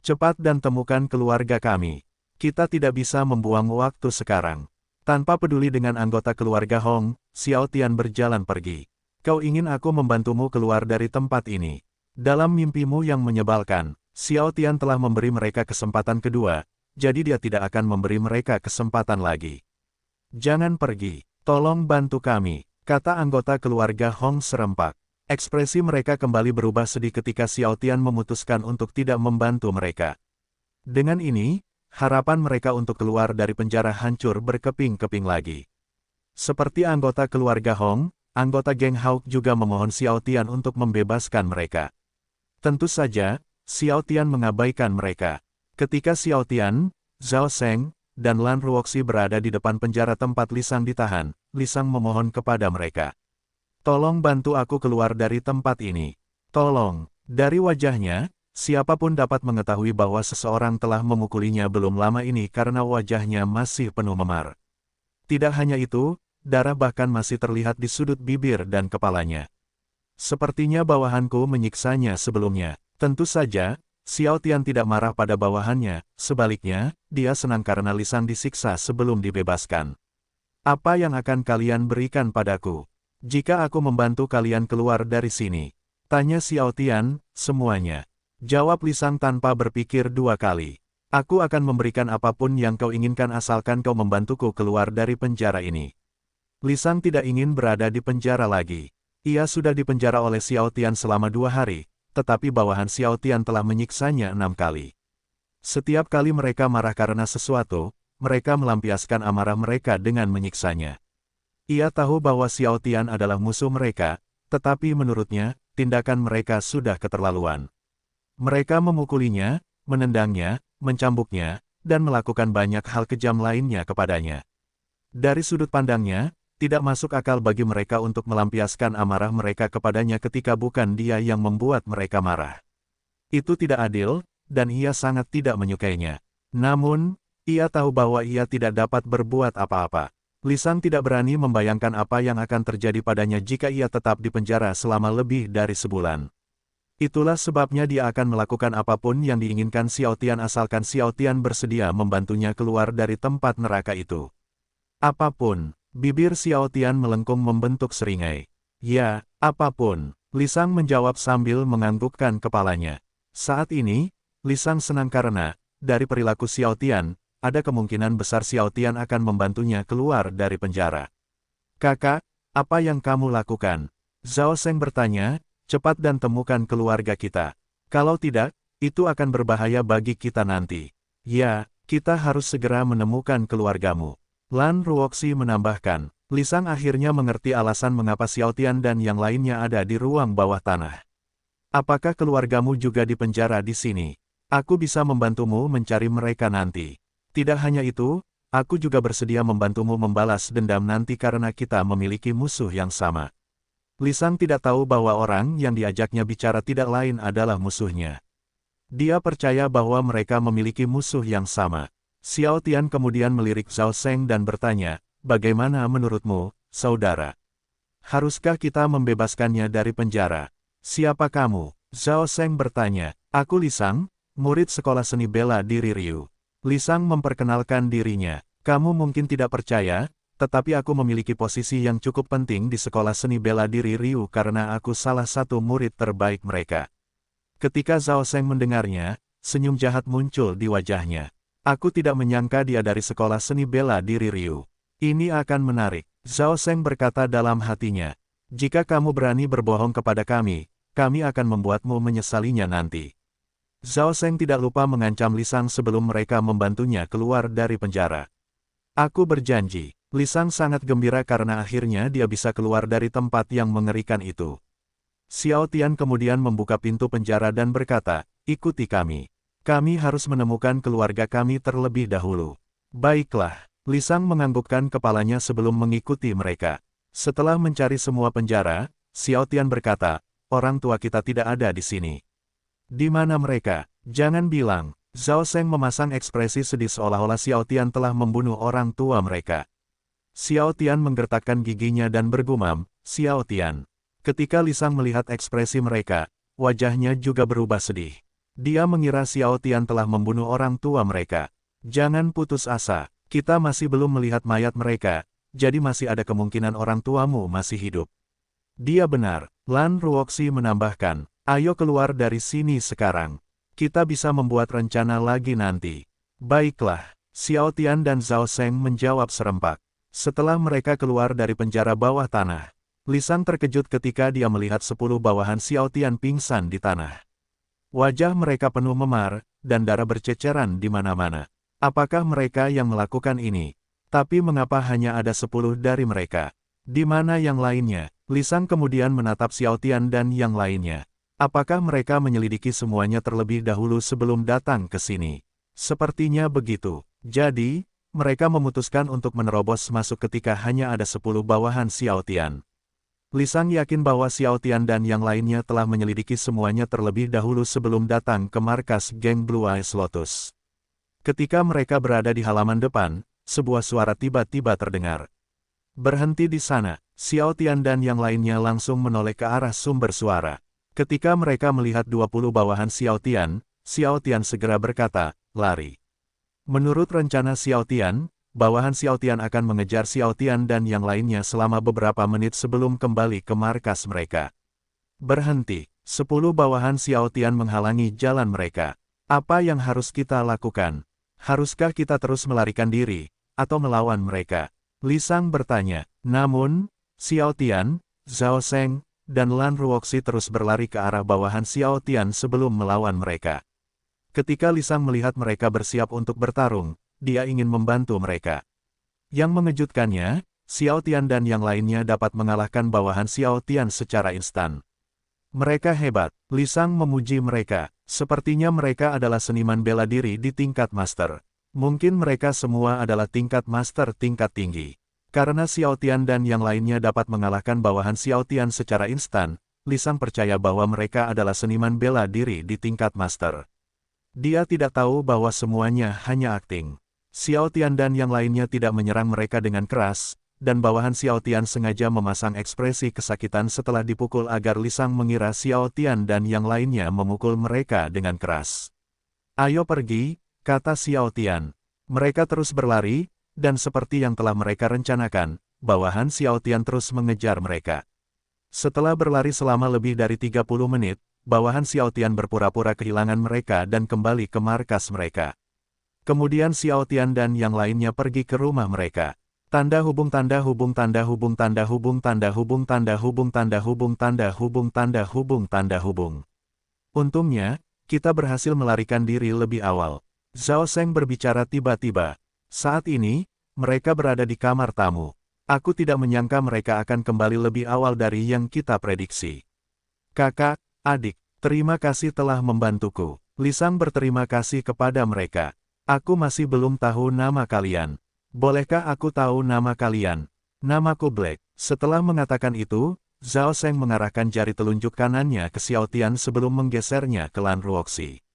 Cepat dan temukan keluarga kami. Kita tidak bisa membuang waktu sekarang." Tanpa peduli dengan anggota keluarga Hong, Xiao Tian berjalan pergi. "Kau ingin aku membantumu keluar dari tempat ini?" Dalam mimpimu yang menyebalkan, Xiao Tian telah memberi mereka kesempatan kedua, jadi dia tidak akan memberi mereka kesempatan lagi. "Jangan pergi, tolong bantu kami," kata anggota keluarga Hong serempak. Ekspresi mereka kembali berubah sedih ketika Xiao Tian memutuskan untuk tidak membantu mereka. Dengan ini, harapan mereka untuk keluar dari penjara hancur berkeping-keping lagi. Seperti anggota keluarga Hong, anggota geng Hawk juga memohon Xiao Tian untuk membebaskan mereka. Tentu saja, Xiao Tian mengabaikan mereka. Ketika Xiao Tian, Zhao Seng, dan Lan Ruoxi berada di depan penjara tempat Li Sang ditahan, Li Sang memohon kepada mereka, "Tolong bantu aku keluar dari tempat ini. Tolong." Dari wajahnya, siapapun dapat mengetahui bahwa seseorang telah memukulinya belum lama ini karena wajahnya masih penuh memar. Tidak hanya itu, darah bahkan masih terlihat di sudut bibir dan kepalanya. Sepertinya bawahanku menyiksanya sebelumnya. Tentu saja, Xiao Tian tidak marah pada bawahannya, sebaliknya, dia senang karena Li Sang disiksa sebelum dibebaskan. "Apa yang akan kalian berikan padaku jika aku membantu kalian keluar dari sini?" tanya Xiao Tian. "Semuanya," jawab Li Sang tanpa berpikir dua kali. "Aku akan memberikan apapun yang kau inginkan asalkan kau membantuku keluar dari penjara ini." Li Sang tidak ingin berada di penjara lagi. Ia sudah dipenjara oleh Xiao Tian selama 2 hari, tetapi bawahan Xiao Tian telah menyiksanya 6 kali. Setiap kali mereka marah karena sesuatu, mereka melampiaskan amarah mereka dengan menyiksanya. Ia tahu bahwa Xiao Tian adalah musuh mereka, tetapi menurutnya, tindakan mereka sudah keterlaluan. Mereka memukulinya, menendangnya, mencambuknya, dan melakukan banyak hal kejam lainnya kepadanya. Dari sudut pandangnya, tidak masuk akal bagi mereka untuk melampiaskan amarah mereka kepadanya ketika bukan dia yang membuat mereka marah. Itu tidak adil, dan ia sangat tidak menyukainya. Namun, ia tahu bahwa ia tidak dapat berbuat apa-apa. Li Sang tidak berani membayangkan apa yang akan terjadi padanya jika ia tetap di penjara selama lebih dari sebulan. Itulah sebabnya dia akan melakukan apapun yang diinginkan Xiao Tian asalkan Xiao Tian bersedia membantunya keluar dari tempat neraka itu. "Apapun," bibir Xiao Tian melengkung membentuk seringai. "Ya, apapun," Li Sang menjawab sambil menganggukkan kepalanya. Saat ini, Li Sang senang karena, dari perilaku Xiao Tian, ada kemungkinan besar Xiao Tian akan membantunya keluar dari penjara. "Kakak, apa yang kamu lakukan?" Zhao Seng bertanya, "Cepat dan temukan keluarga kita. Kalau tidak, itu akan berbahaya bagi kita nanti." "Ya, kita harus segera menemukan keluargamu," Lan Ruoxi menambahkan. Li Sang akhirnya mengerti alasan mengapa Xiao Tian dan yang lainnya ada di ruang bawah tanah. "Apakah keluargamu juga dipenjara di sini? Aku bisa membantumu mencari mereka nanti. Tidak hanya itu, aku juga bersedia membantumu membalas dendam nanti karena kita memiliki musuh yang sama." Li Sang tidak tahu bahwa orang yang diajaknya bicara tidak lain adalah musuhnya. Dia percaya bahwa mereka memiliki musuh yang sama. Xiao Tian kemudian melirik Zhao Seng dan bertanya, "Bagaimana menurutmu, saudara? Haruskah kita membebaskannya dari penjara?" "Siapa kamu?" Zhao Seng bertanya. "Aku Li Sang, murid sekolah seni bela diri Ryu." Li Sang memperkenalkan dirinya. "Kamu mungkin tidak percaya, tetapi aku memiliki posisi yang cukup penting di sekolah seni bela diri Ryu karena aku salah satu murid terbaik mereka." Ketika Zhao Seng mendengarnya, senyum jahat muncul di wajahnya. "Aku tidak menyangka dia dari sekolah seni bela diri Ryu. Ini akan menarik." Zhao Seng berkata dalam hatinya, "Jika kamu berani berbohong kepada kami akan membuatmu menyesalinya nanti." Zhao Seng tidak lupa mengancam Li Sang sebelum mereka membantunya keluar dari penjara. "Aku berjanji." Li Sang sangat gembira karena akhirnya dia bisa keluar dari tempat yang mengerikan itu. Xiao Tian kemudian membuka pintu penjara dan berkata, "Ikuti kami. Kami harus menemukan keluarga kami terlebih dahulu." Baiklah, Lisang menganggukkan kepalanya sebelum mengikuti mereka. Setelah mencari semua penjara, Xiao Tian berkata, orang tua kita tidak ada di sini. Di mana mereka? Jangan bilang. Zhao Seng memasang ekspresi sedih seolah-olah Xiao Tian telah membunuh orang tua mereka. Xiao Tian menggertakkan giginya dan bergumam, Xiao Tian. Ketika Lisang melihat ekspresi mereka, wajahnya juga berubah sedih. Dia mengira Xiao Tian telah membunuh orang tua mereka. Jangan putus asa, kita masih belum melihat mayat mereka, jadi masih ada kemungkinan orang tuamu masih hidup. Dia benar, Lan Ruoxi menambahkan, ayo keluar dari sini sekarang. Kita bisa membuat rencana lagi nanti. Baiklah, Xiao Tian dan Zhao Seng menjawab serempak. Setelah mereka keluar dari penjara bawah tanah, Lisang terkejut ketika dia melihat 10 bawahan Xiao Tian pingsan di tanah. Wajah mereka penuh memar, dan darah berceceran di mana-mana. Apakah mereka yang melakukan ini? Tapi mengapa hanya ada 10 dari mereka? Di mana yang lainnya? Lisang kemudian menatap Xiao Tian dan yang lainnya. Apakah mereka menyelidiki semuanya terlebih dahulu sebelum datang ke sini? Sepertinya begitu. Jadi, mereka memutuskan untuk menerobos masuk ketika hanya ada 10 bawahan Xiao Tian. Lisang yakin bahwa Xiao Tian dan yang lainnya telah menyelidiki semuanya terlebih dahulu sebelum datang ke markas geng Blue Eyes Lotus. Ketika mereka berada di halaman depan, sebuah suara tiba-tiba terdengar. Berhenti di sana, Xiao Tian dan yang lainnya langsung menoleh ke arah sumber suara. Ketika mereka melihat 20 bawahan Xiao Tian segera berkata, lari. Menurut rencana Xiao Tian, bawahan Xiao Tian akan mengejar Xiao Tian dan yang lainnya selama beberapa menit sebelum kembali ke markas mereka. Berhenti, 10 bawahan Xiao Tian menghalangi jalan mereka. Apa yang harus kita lakukan? Haruskah kita terus melarikan diri, atau melawan mereka? Lisang bertanya, namun, Xiao Tian, Zhao Seng, dan Lan Ruoxi terus berlari ke arah bawahan Xiao Tian sebelum melawan mereka. Ketika Lisang melihat mereka bersiap untuk bertarung, dia ingin membantu mereka. Yang mengejutkannya, Xiao Tian dan yang lainnya dapat mengalahkan bawahan Xiao Tian secara instan. Mereka hebat, Lisang memuji mereka, sepertinya mereka adalah seniman bela diri di tingkat master. Mungkin mereka semua adalah tingkat master tingkat tinggi. Karena Xiao Tian dan yang lainnya dapat mengalahkan bawahan Xiao Tian secara instan, Lisang percaya bahwa mereka adalah seniman bela diri di tingkat master. Dia tidak tahu bahwa semuanya hanya akting. Xiao Tian dan yang lainnya tidak menyerang mereka dengan keras, dan bawahan Xiao Tian sengaja memasang ekspresi kesakitan setelah dipukul agar Lisang mengira Xiao Tian dan yang lainnya memukul mereka dengan keras. Ayo pergi, kata Xiao Tian. Mereka terus berlari, dan seperti yang telah mereka rencanakan, bawahan Xiao Tian terus mengejar mereka. Setelah berlari selama lebih dari 30 menit, bawahan Xiao Tian berpura-pura kehilangan mereka dan kembali ke markas mereka. Kemudian Xiao Tian dan yang lainnya pergi ke rumah mereka. Tanda hubung tanda hubung tanda hubung tanda hubung tanda hubung tanda hubung tanda hubung tanda hubung tanda hubung tanda hubung. Untungnya, kita berhasil melarikan diri lebih awal. Zhao Seng berbicara tiba-tiba. Saat ini, mereka berada di kamar tamu. Aku tidak menyangka mereka akan kembali lebih awal dari yang kita prediksi. Kakak, adik, terima kasih telah membantuku. Lisang berterima kasih kepada mereka. Aku masih belum tahu nama kalian. Bolehkah aku tahu nama kalian? Namaku Black. Setelah mengatakan itu, Zhao Seng mengarahkan jari telunjuk kanannya ke Xiao Tian sebelum menggesernya ke Lan Ruoxi.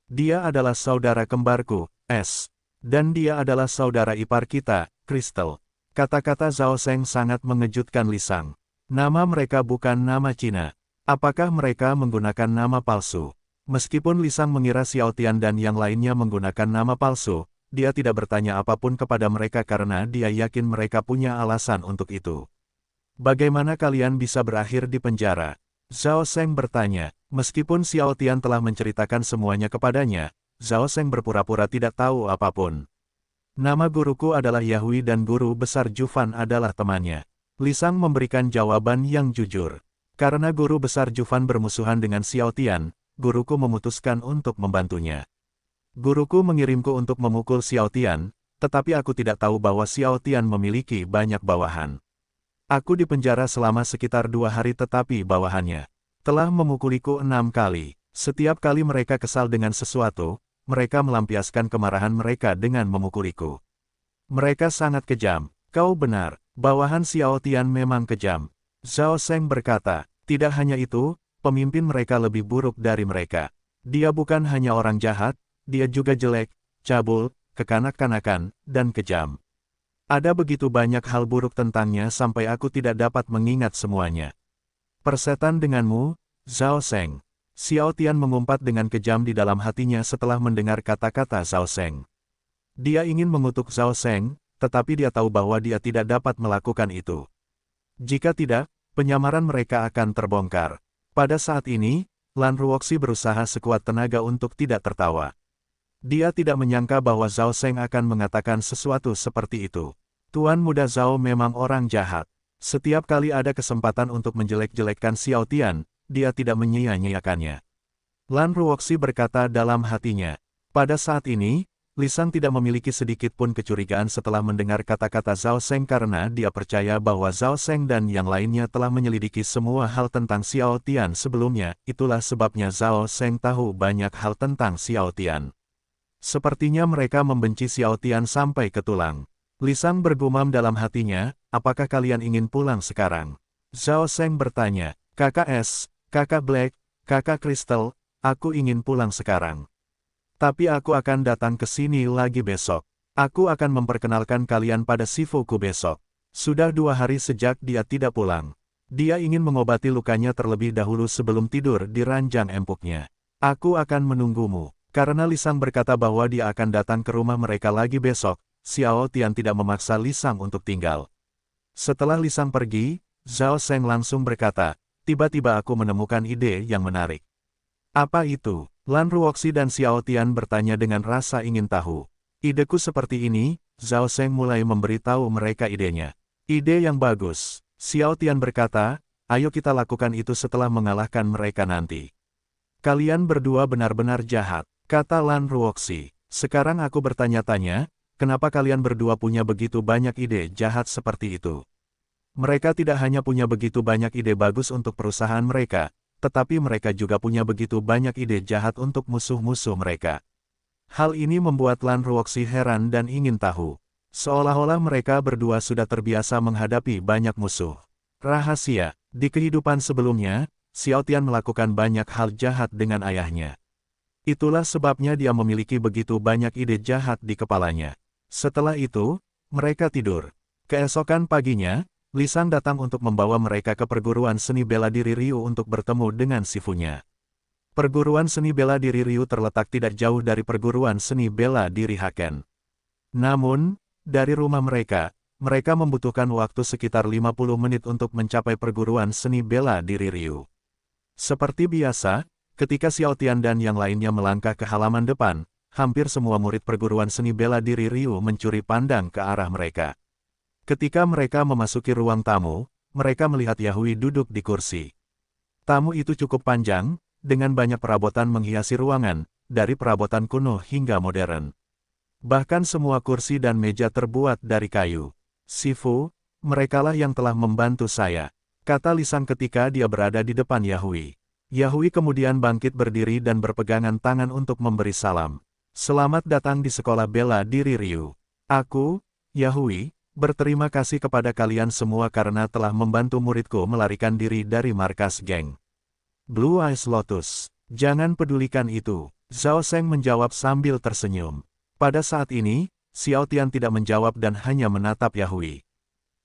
Dia adalah saudara kembarku, S. Dan dia adalah saudara ipar kita, Crystal. Kata-kata Zhao Seng sangat mengejutkan Lisang. Nama mereka bukan nama Cina. Apakah mereka menggunakan nama palsu? Meskipun Lisang mengira Xiao Tian dan yang lainnya menggunakan nama palsu, dia tidak bertanya apapun kepada mereka karena dia yakin mereka punya alasan untuk itu. Bagaimana kalian bisa berakhir di penjara? Zhao Seng bertanya. Meskipun Xiao Tian telah menceritakan semuanya kepadanya, Zhao Seng berpura-pura tidak tahu apapun. Nama guruku adalah Yahui dan guru besar Jufan adalah temannya. Lisang memberikan jawaban yang jujur. Karena guru besar Jufan bermusuhan dengan Xiao Tian, guruku memutuskan untuk membantunya. Guruku mengirimku untuk memukul Xiao Tian, tetapi aku tidak tahu bahwa Xiao Tian memiliki banyak bawahan. Aku dipenjara selama sekitar 2 hari tetapi bawahannya telah memukuliku 6 kali. Setiap kali mereka kesal dengan sesuatu, mereka melampiaskan kemarahan mereka dengan memukuliku. Mereka sangat kejam. Kau benar, bawahan Xiao Tian memang kejam. Zhao Seng berkata, tidak hanya itu, pemimpin mereka lebih buruk dari mereka. Dia bukan hanya orang jahat, dia juga jelek, cabul, kekanak-kanakan, dan kejam. Ada begitu banyak hal buruk tentangnya sampai aku tidak dapat mengingat semuanya. Persetan denganmu, Zhao Seng. Xiao Tian mengumpat dengan kejam di dalam hatinya setelah mendengar kata-kata Zhao Seng. Dia ingin mengutuk Zhao Seng, tetapi dia tahu bahwa dia tidak dapat melakukan itu. Jika tidak, penyamaran mereka akan terbongkar. Pada saat ini, Lan Ruoxi berusaha sekuat tenaga untuk tidak tertawa. Dia tidak menyangka bahwa Zhao Seng akan mengatakan sesuatu seperti itu. Tuan Muda Zhao memang orang jahat. Setiap kali ada kesempatan untuk menjelek-jelekkan Xiao Tian, dia tidak menyia-nyiakannya. Lan Ruoxi berkata dalam hatinya. Pada saat ini, Lisang tidak memiliki sedikit pun kecurigaan setelah mendengar kata-kata Zhao Seng karena dia percaya bahwa Zhao Seng dan yang lainnya telah menyelidiki semua hal tentang Xiao Tian sebelumnya, itulah sebabnya Zhao Seng tahu banyak hal tentang Xiao Tian. Sepertinya mereka membenci Xiao Tian sampai ke tulang. Lisang bergumam dalam hatinya, apakah kalian ingin pulang sekarang? Zhao Seng bertanya, Kakak S, Kakak Black, Kakak Crystal, aku ingin pulang sekarang. Tapi aku akan datang ke sini lagi besok. Aku akan memperkenalkan kalian pada Sifuku besok. Sudah 2 hari sejak dia tidak pulang. Dia ingin mengobati lukanya terlebih dahulu sebelum tidur di ranjang empuknya. Aku akan menunggumu. Karena Lisang berkata bahwa dia akan datang ke rumah mereka lagi besok, Xiao Tian tidak memaksa Lisang untuk tinggal. Setelah Lisang pergi, Zhao Seng langsung berkata, tiba-tiba aku menemukan ide yang menarik. Apa itu? Lan Ruoxi dan Xiao Tian bertanya dengan rasa ingin tahu. Ideku seperti ini, Zhao Seng mulai memberitahu mereka idenya. Ide yang bagus. Xiao Tian berkata, ayo kita lakukan itu setelah mengalahkan mereka nanti. Kalian berdua benar-benar jahat, kata Lan Ruoxi. Sekarang aku bertanya-tanya, kenapa kalian berdua punya begitu banyak ide jahat seperti itu? Mereka tidak hanya punya begitu banyak ide bagus untuk perusahaan mereka, tetapi mereka juga punya begitu banyak ide jahat untuk musuh-musuh mereka. Hal ini membuat Lan Ruoxi heran dan ingin tahu. Seolah-olah mereka berdua sudah terbiasa menghadapi banyak musuh. Rahasia, di kehidupan sebelumnya, Xiao Tian melakukan banyak hal jahat dengan ayahnya. Itulah sebabnya dia memiliki begitu banyak ide jahat di kepalanya. Setelah itu, mereka tidur. Keesokan paginya, Lisang datang untuk membawa mereka ke perguruan seni bela diri Ryu untuk bertemu dengan sifunya. Perguruan seni bela diri Ryu terletak tidak jauh dari perguruan seni bela diri Haken. Namun, dari rumah mereka membutuhkan waktu sekitar 50 menit untuk mencapai perguruan seni bela diri Ryu. Seperti biasa, ketika Xiao Tian dan yang lainnya melangkah ke halaman depan, hampir semua murid perguruan seni bela diri Ryu mencuri pandang ke arah mereka. Ketika mereka memasuki ruang tamu, mereka melihat Yahui duduk di kursi. Tamu itu cukup panjang, dengan banyak perabotan menghiasi ruangan, dari perabotan kuno hingga modern. Bahkan semua kursi dan meja terbuat dari kayu. Sifu, merekalah yang telah membantu saya, kata Lisang ketika dia berada di depan Yahui. Yahui kemudian bangkit berdiri dan berpegangan tangan untuk memberi salam. Selamat datang di sekolah bela diri Ryu. Aku, Yahui, berterima kasih kepada kalian semua karena telah membantu muridku melarikan diri dari markas geng Blue Eyes Lotus. Jangan pedulikan itu, Zhao Seng menjawab sambil tersenyum. Pada saat ini, Xiao Tian tidak menjawab dan hanya menatap Yahui.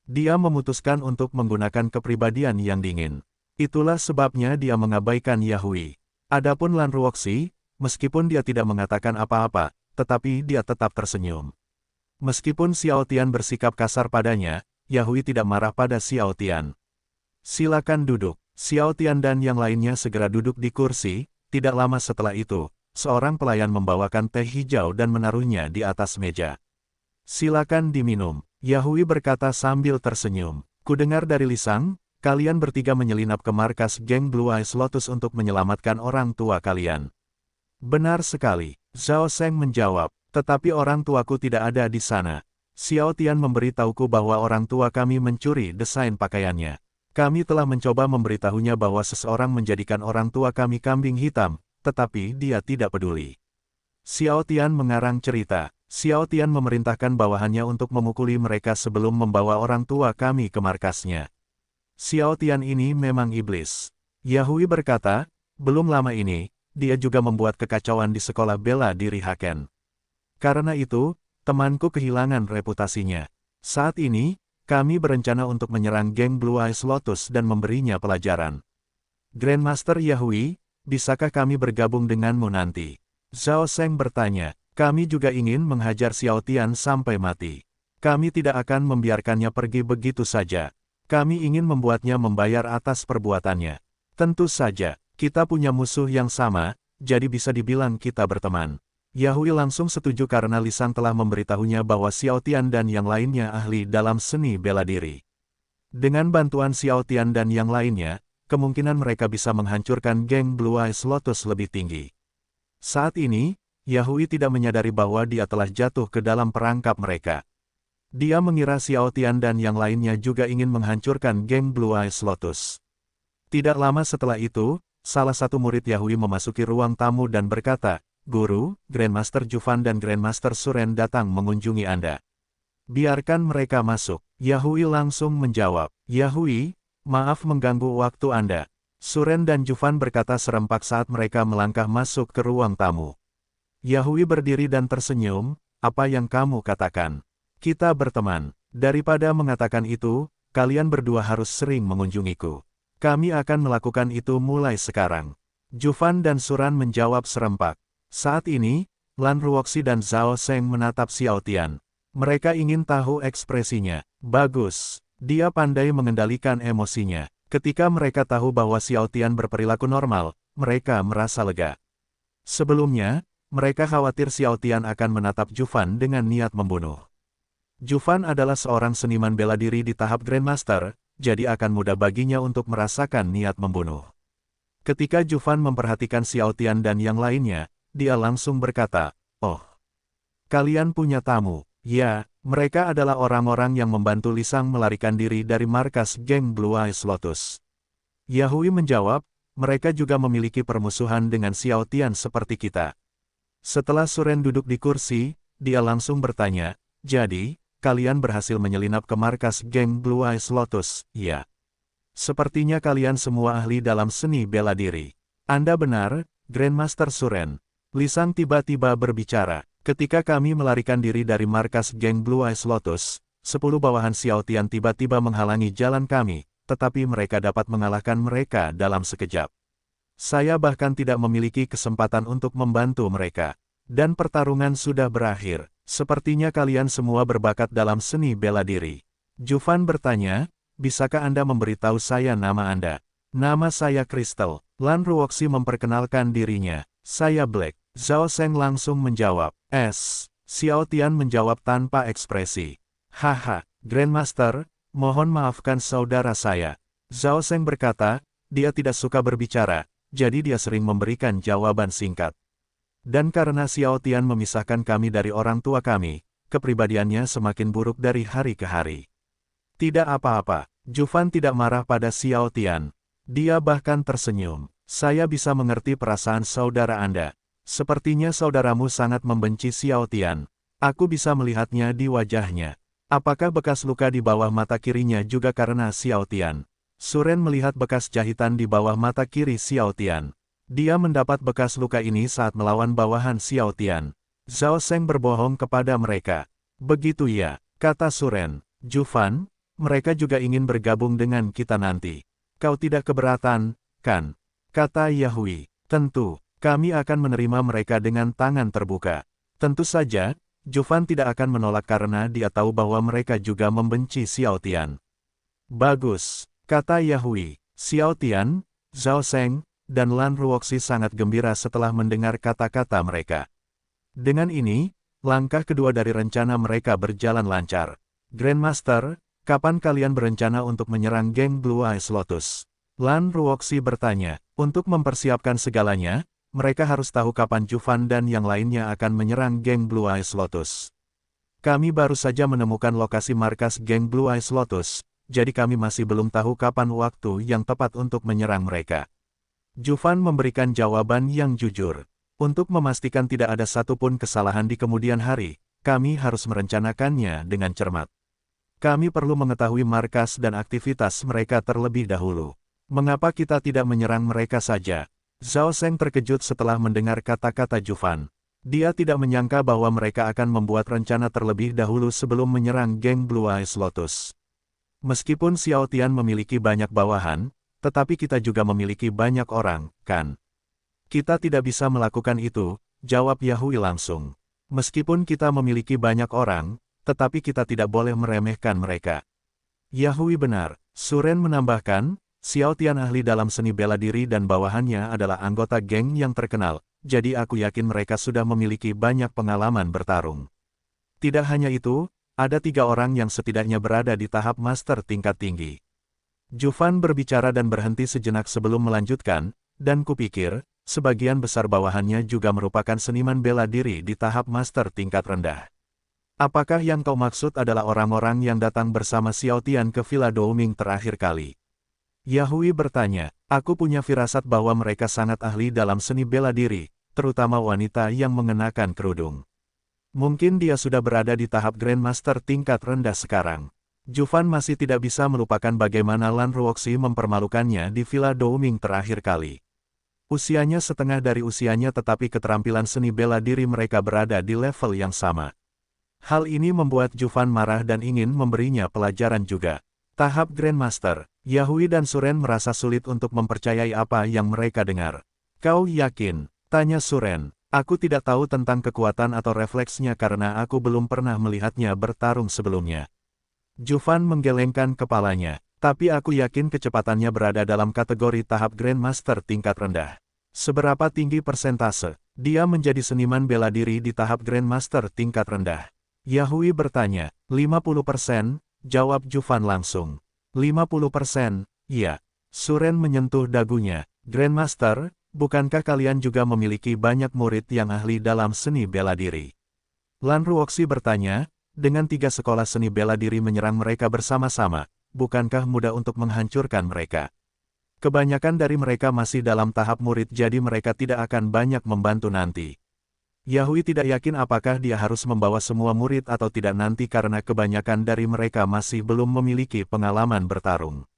Dia memutuskan untuk menggunakan kepribadian yang dingin. Itulah sebabnya dia mengabaikan Yahui. Adapun Lan Ruoxi, meskipun dia tidak mengatakan apa-apa, tetapi dia tetap tersenyum. Meskipun Xiao Tian bersikap kasar padanya, Yahui tidak marah pada Xiao Tian. Silakan duduk. Xiao Tian dan yang lainnya segera duduk di kursi. Tidak lama setelah itu, seorang pelayan membawakan teh hijau dan menaruhnya di atas meja. Silakan diminum, Yahui berkata sambil tersenyum. Kudengar dari Lisang, kalian bertiga menyelinap ke markas geng Blue Eyes Lotus untuk menyelamatkan orang tua kalian. Benar sekali, Zhao Seng menjawab, tetapi orang tuaku tidak ada di sana. Xiao Tian memberitahuku bahwa orang tua kami mencuri desain pakaiannya. Kami telah mencoba memberitahunya bahwa seseorang menjadikan orang tua kami kambing hitam, tetapi dia tidak peduli. Xiao Tian mengarang cerita. Xiao Tian memerintahkan bawahannya untuk memukuli mereka sebelum membawa orang tua kami ke markasnya. Xiao Tian ini memang iblis. Yahui berkata, belum lama ini, dia juga membuat kekacauan di sekolah bela diri Haken. Karena itu, temanku kehilangan reputasinya. Saat ini, kami berencana untuk menyerang geng Blue Eyes Lotus dan memberinya pelajaran. Grandmaster Yahui, bisakah kami bergabung denganmu nanti? Zhao Sheng bertanya. Kami juga ingin menghajar Xiao Tian sampai mati. Kami tidak akan membiarkannya pergi begitu saja. Kami ingin membuatnya membayar atas perbuatannya. Tentu saja, kita punya musuh yang sama, jadi bisa dibilang kita berteman. Yahui langsung setuju karena Lisang telah memberitahunya bahwa Xiao Tian dan yang lainnya ahli dalam seni bela diri. Dengan bantuan Xiao Tian dan yang lainnya, kemungkinan mereka bisa menghancurkan geng Blue Eyes Lotus lebih tinggi. Saat ini, Yahui tidak menyadari bahwa dia telah jatuh ke dalam perangkap mereka. Dia mengira Xiao Tian dan yang lainnya juga ingin menghancurkan geng Blue Eyes Lotus. Tidak lama setelah itu, salah satu murid Yahui memasuki ruang tamu dan berkata, Guru, Grandmaster Jufan dan Grandmaster Suren datang mengunjungi Anda. Biarkan mereka masuk. Yahui langsung menjawab, Yahui, maaf mengganggu waktu Anda. Suren dan Jufan berkata serempak saat mereka melangkah masuk ke ruang tamu. Yahui berdiri dan tersenyum, apa yang kamu katakan? Kita berteman. Daripada mengatakan itu, kalian berdua harus sering mengunjungiku. Kami akan melakukan itu mulai sekarang. Jufan dan Suran menjawab serempak. Saat ini, Lan Ruoxi dan Zhao Sheng menatap Xiao Tian. Mereka ingin tahu ekspresinya. Bagus. Dia pandai mengendalikan emosinya. Ketika mereka tahu bahwa Xiao Tian berperilaku normal, mereka merasa lega. Sebelumnya, mereka khawatir Xiao Tian akan menatap Jufan dengan niat membunuh. Jufan adalah seorang seniman bela diri di tahap Grandmaster, jadi akan mudah baginya untuk merasakan niat membunuh. Ketika Jufan memperhatikan Xiao Tian dan yang lainnya, dia langsung berkata, Oh, kalian punya tamu. Ya, mereka adalah orang-orang yang membantu Lisang melarikan diri dari markas geng Blue Eyes Lotus. Yahui menjawab, mereka juga memiliki permusuhan dengan Xiao Tian seperti kita. Setelah Suren duduk di kursi, dia langsung bertanya, jadi, kalian berhasil menyelinap ke markas geng Blue Eyes Lotus, ya? Sepertinya kalian semua ahli dalam seni bela diri. Anda benar, Grandmaster Suren. Lisang tiba-tiba berbicara, ketika kami melarikan diri dari markas geng Blue Eyes Lotus, 10 bawahan Xiao Tian tiba-tiba menghalangi jalan kami, tetapi mereka dapat mengalahkan mereka dalam sekejap. Saya bahkan tidak memiliki kesempatan untuk membantu mereka. Dan pertarungan sudah berakhir. Sepertinya kalian semua berbakat dalam seni bela diri. Jufan bertanya, bisakah Anda memberitahu saya nama Anda? Nama saya Crystal. Lan Ruoxi memperkenalkan dirinya. Saya Black. Zhao Sheng langsung menjawab. Xiao Tian menjawab tanpa ekspresi. Haha, Grandmaster, mohon maafkan saudara saya. Zhao Sheng berkata, dia tidak suka berbicara. Jadi dia sering memberikan jawaban singkat. Dan karena Xiao Tian memisahkan kami dari orang tua kami, kepribadiannya semakin buruk dari hari ke hari. Tidak apa-apa, Jufan tidak marah pada Xiao Tian. Dia bahkan tersenyum. Saya bisa mengerti perasaan saudara Anda. Sepertinya saudaramu sangat membenci Xiao Tian. Aku bisa melihatnya di wajahnya. Apakah bekas luka di bawah mata kirinya juga karena Xiao Tian? Suren melihat bekas jahitan di bawah mata kiri Xiao Tian. Dia mendapat bekas luka ini saat melawan bawahan Xiao Tian. Zhao Sheng berbohong kepada mereka. Begitu ya, kata Suren. Jufan, mereka juga ingin bergabung dengan kita nanti. Kau tidak keberatan, kan? Kata Yahui. Tentu, kami akan menerima mereka dengan tangan terbuka. Tentu saja, Jufan tidak akan menolak karena dia tahu bahwa mereka juga membenci Xiao Tian. Bagus. Kata Yahui, Xiao Tian, Zhao Sheng, dan Lan Ruoxi sangat gembira setelah mendengar kata-kata mereka. Dengan ini, langkah kedua dari rencana mereka berjalan lancar. Grandmaster, kapan kalian berencana untuk menyerang geng Blue Eyes Lotus? Lan Ruoxi bertanya, untuk mempersiapkan segalanya, mereka harus tahu kapan Jufan dan yang lainnya akan menyerang geng Blue Eyes Lotus. Kami baru saja menemukan lokasi markas geng Blue Eyes Lotus. Jadi kami masih belum tahu kapan waktu yang tepat untuk menyerang mereka. Jufan memberikan jawaban yang jujur. Untuk memastikan tidak ada satupun kesalahan di kemudian hari, kami harus merencanakannya dengan cermat. Kami perlu mengetahui markas dan aktivitas mereka terlebih dahulu. Mengapa kita tidak menyerang mereka saja? Zhao Seng terkejut setelah mendengar kata-kata Jufan. Dia tidak menyangka bahwa mereka akan membuat rencana terlebih dahulu sebelum menyerang geng Blue Eyes Lotus. Meskipun Xiao Tian memiliki banyak bawahan, tetapi kita juga memiliki banyak orang, kan? Kita tidak bisa melakukan itu, jawab Yahui langsung. Meskipun kita memiliki banyak orang, tetapi kita tidak boleh meremehkan mereka. Yahui benar, Suren menambahkan, Xiao Tian ahli dalam seni bela diri dan bawahannya adalah anggota geng yang terkenal, jadi aku yakin mereka sudah memiliki banyak pengalaman bertarung. Tidak hanya itu, ada 3 orang yang setidaknya berada di tahap master tingkat tinggi. Jufan berbicara dan berhenti sejenak sebelum melanjutkan, dan kupikir, sebagian besar bawahannya juga merupakan seniman bela diri di tahap master tingkat rendah. Apakah yang kau maksud adalah orang-orang yang datang bersama Xiao Tian ke Villa Douming terakhir kali? Yahui bertanya, aku punya firasat bahwa mereka sangat ahli dalam seni bela diri, terutama wanita yang mengenakan kerudung. Mungkin dia sudah berada di tahap Grandmaster tingkat rendah sekarang. Jufan masih tidak bisa melupakan bagaimana Lan Ruoxi mempermalukannya di Villa Douming terakhir kali. Usianya setengah dari usianya tetapi keterampilan seni bela diri mereka berada di level yang sama. Hal ini membuat Jufan marah dan ingin memberinya pelajaran juga. Tahap Grandmaster, Yahui dan Suren merasa sulit untuk mempercayai apa yang mereka dengar. Kau yakin? Tanya Suren. Aku tidak tahu tentang kekuatan atau refleksnya karena aku belum pernah melihatnya bertarung sebelumnya. Jufan menggelengkan kepalanya, tapi aku yakin kecepatannya berada dalam kategori tahap Grandmaster tingkat rendah. Seberapa tinggi persentase dia menjadi seniman bela diri di tahap Grandmaster tingkat rendah? Yahui bertanya, 50%, jawab Jufan langsung. 50%, iya. Suren menyentuh dagunya. Grandmaster, bukankah kalian juga memiliki banyak murid yang ahli dalam seni bela diri? Lan Ruoxi bertanya, dengan 3 sekolah seni bela diri menyerang mereka bersama-sama, bukankah mudah untuk menghancurkan mereka? Kebanyakan dari mereka masih dalam tahap murid jadi mereka tidak akan banyak membantu nanti. Yahui tidak yakin apakah dia harus membawa semua murid atau tidak nanti karena kebanyakan dari mereka masih belum memiliki pengalaman bertarung.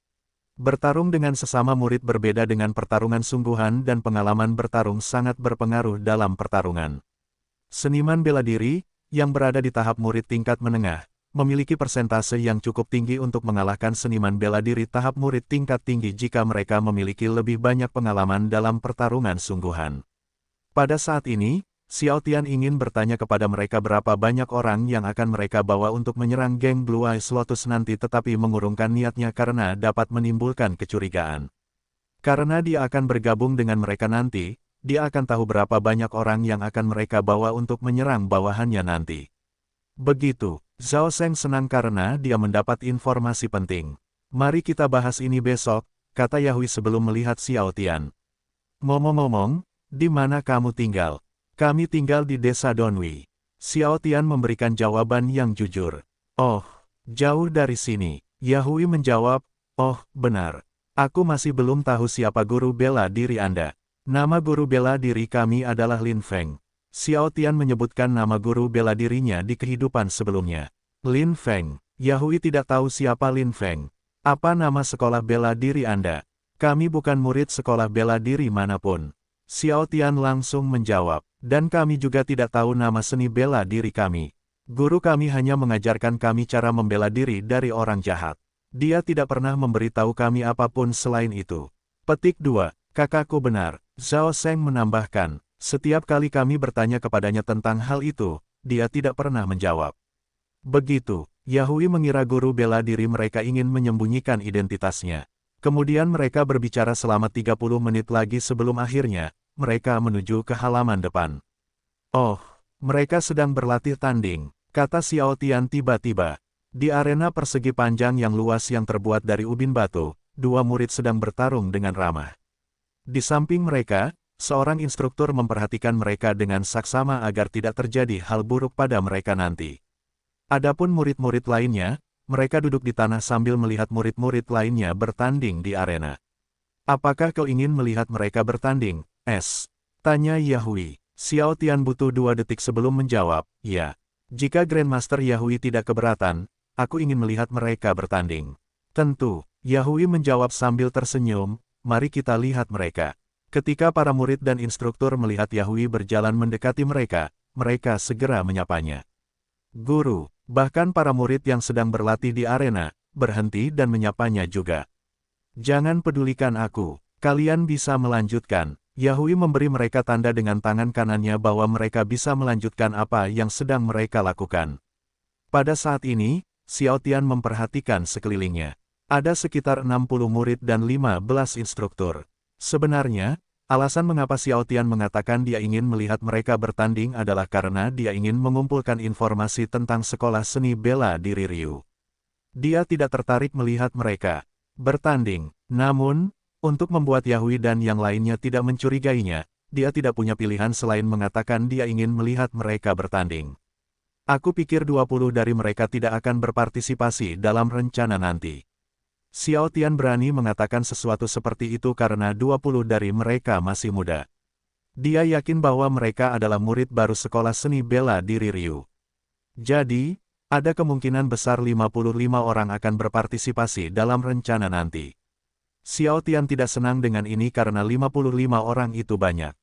Bertarung dengan sesama murid berbeda dengan pertarungan sungguhan dan pengalaman bertarung sangat berpengaruh dalam pertarungan. Seniman bela diri, yang berada di tahap murid tingkat menengah, memiliki persentase yang cukup tinggi untuk mengalahkan seniman bela diri tahap murid tingkat tinggi jika mereka memiliki lebih banyak pengalaman dalam pertarungan sungguhan. Pada saat ini, Xiao Tian ingin bertanya kepada mereka berapa banyak orang yang akan mereka bawa untuk menyerang geng Blue Eyes Lotus nanti tetapi mengurungkan niatnya karena dapat menimbulkan kecurigaan. Karena dia akan bergabung dengan mereka nanti, dia akan tahu berapa banyak orang yang akan mereka bawa untuk menyerang bawahannya nanti. Begitu, Zhao Seng senang karena dia mendapat informasi penting. Mari kita bahas ini besok, kata Yahui sebelum melihat Xiao Tian. Ngomong-ngomong, di mana kamu tinggal? Kami tinggal di desa Donwi. Xiao Tian memberikan jawaban yang jujur. Oh, jauh dari sini. Yahui menjawab, oh, benar. Aku masih belum tahu siapa guru bela diri Anda. Nama guru bela diri kami adalah Lin Feng. Xiao Tian menyebutkan nama guru bela dirinya di kehidupan sebelumnya. Lin Feng. Yahui tidak tahu siapa Lin Feng. Apa nama sekolah bela diri Anda? Kami bukan murid sekolah bela diri manapun. Xiao Tian langsung menjawab. Dan kami juga tidak tahu nama seni bela diri kami. Guru kami hanya mengajarkan kami cara membela diri dari orang jahat. Dia tidak pernah memberitahu kami apapun selain itu. Petik 2. Kakakku benar. Zhao Seng menambahkan, setiap kali kami bertanya kepadanya tentang hal itu, dia tidak pernah menjawab. Begitu, Yahui mengira guru bela diri mereka ingin menyembunyikan identitasnya. Kemudian mereka berbicara selama 30 menit lagi sebelum akhirnya, mereka menuju ke halaman depan. Oh, mereka sedang berlatih tanding, kata Xiao Tian tiba-tiba. Di arena persegi panjang yang luas yang terbuat dari ubin batu, 2 murid sedang bertarung dengan ramah. Di samping mereka, seorang instruktur memperhatikan mereka dengan saksama agar tidak terjadi hal buruk pada mereka nanti. Adapun murid-murid lainnya, mereka duduk di tanah sambil melihat murid-murid lainnya bertanding di arena. Apakah kau ingin melihat mereka bertanding? Tanya Yahui. Xiao Tian butuh 2 detik sebelum menjawab, ya. Jika Grandmaster Yahui tidak keberatan, aku ingin melihat mereka bertanding. Tentu, Yahui menjawab sambil tersenyum, mari kita lihat mereka. Ketika para murid dan instruktur melihat Yahui berjalan mendekati mereka, mereka segera menyapanya. Guru, bahkan para murid yang sedang berlatih di arena, berhenti dan menyapanya juga. Jangan pedulikan aku, kalian bisa melanjutkan. Yahui memberi mereka tanda dengan tangan kanannya bahwa mereka bisa melanjutkan apa yang sedang mereka lakukan. Pada saat ini, Xiao Tian memperhatikan sekelilingnya. Ada sekitar 60 murid dan 15 instruktur. Sebenarnya, alasan mengapa Xiao Tian mengatakan dia ingin melihat mereka bertanding adalah karena dia ingin mengumpulkan informasi tentang sekolah seni bela diri Ryu. Dia tidak tertarik melihat mereka bertanding, namun, untuk membuat Yahui dan yang lainnya tidak mencurigainya, dia tidak punya pilihan selain mengatakan dia ingin melihat mereka bertanding. Aku pikir 20 dari mereka tidak akan berpartisipasi dalam rencana nanti. Xiao Tian berani mengatakan sesuatu seperti itu karena 20 dari mereka masih muda. Dia yakin bahwa mereka adalah murid baru sekolah seni bela diri Ryu. Jadi, ada kemungkinan besar 55 orang akan berpartisipasi dalam rencana nanti. Xiao Tian tidak senang dengan ini karena 55 orang itu banyak.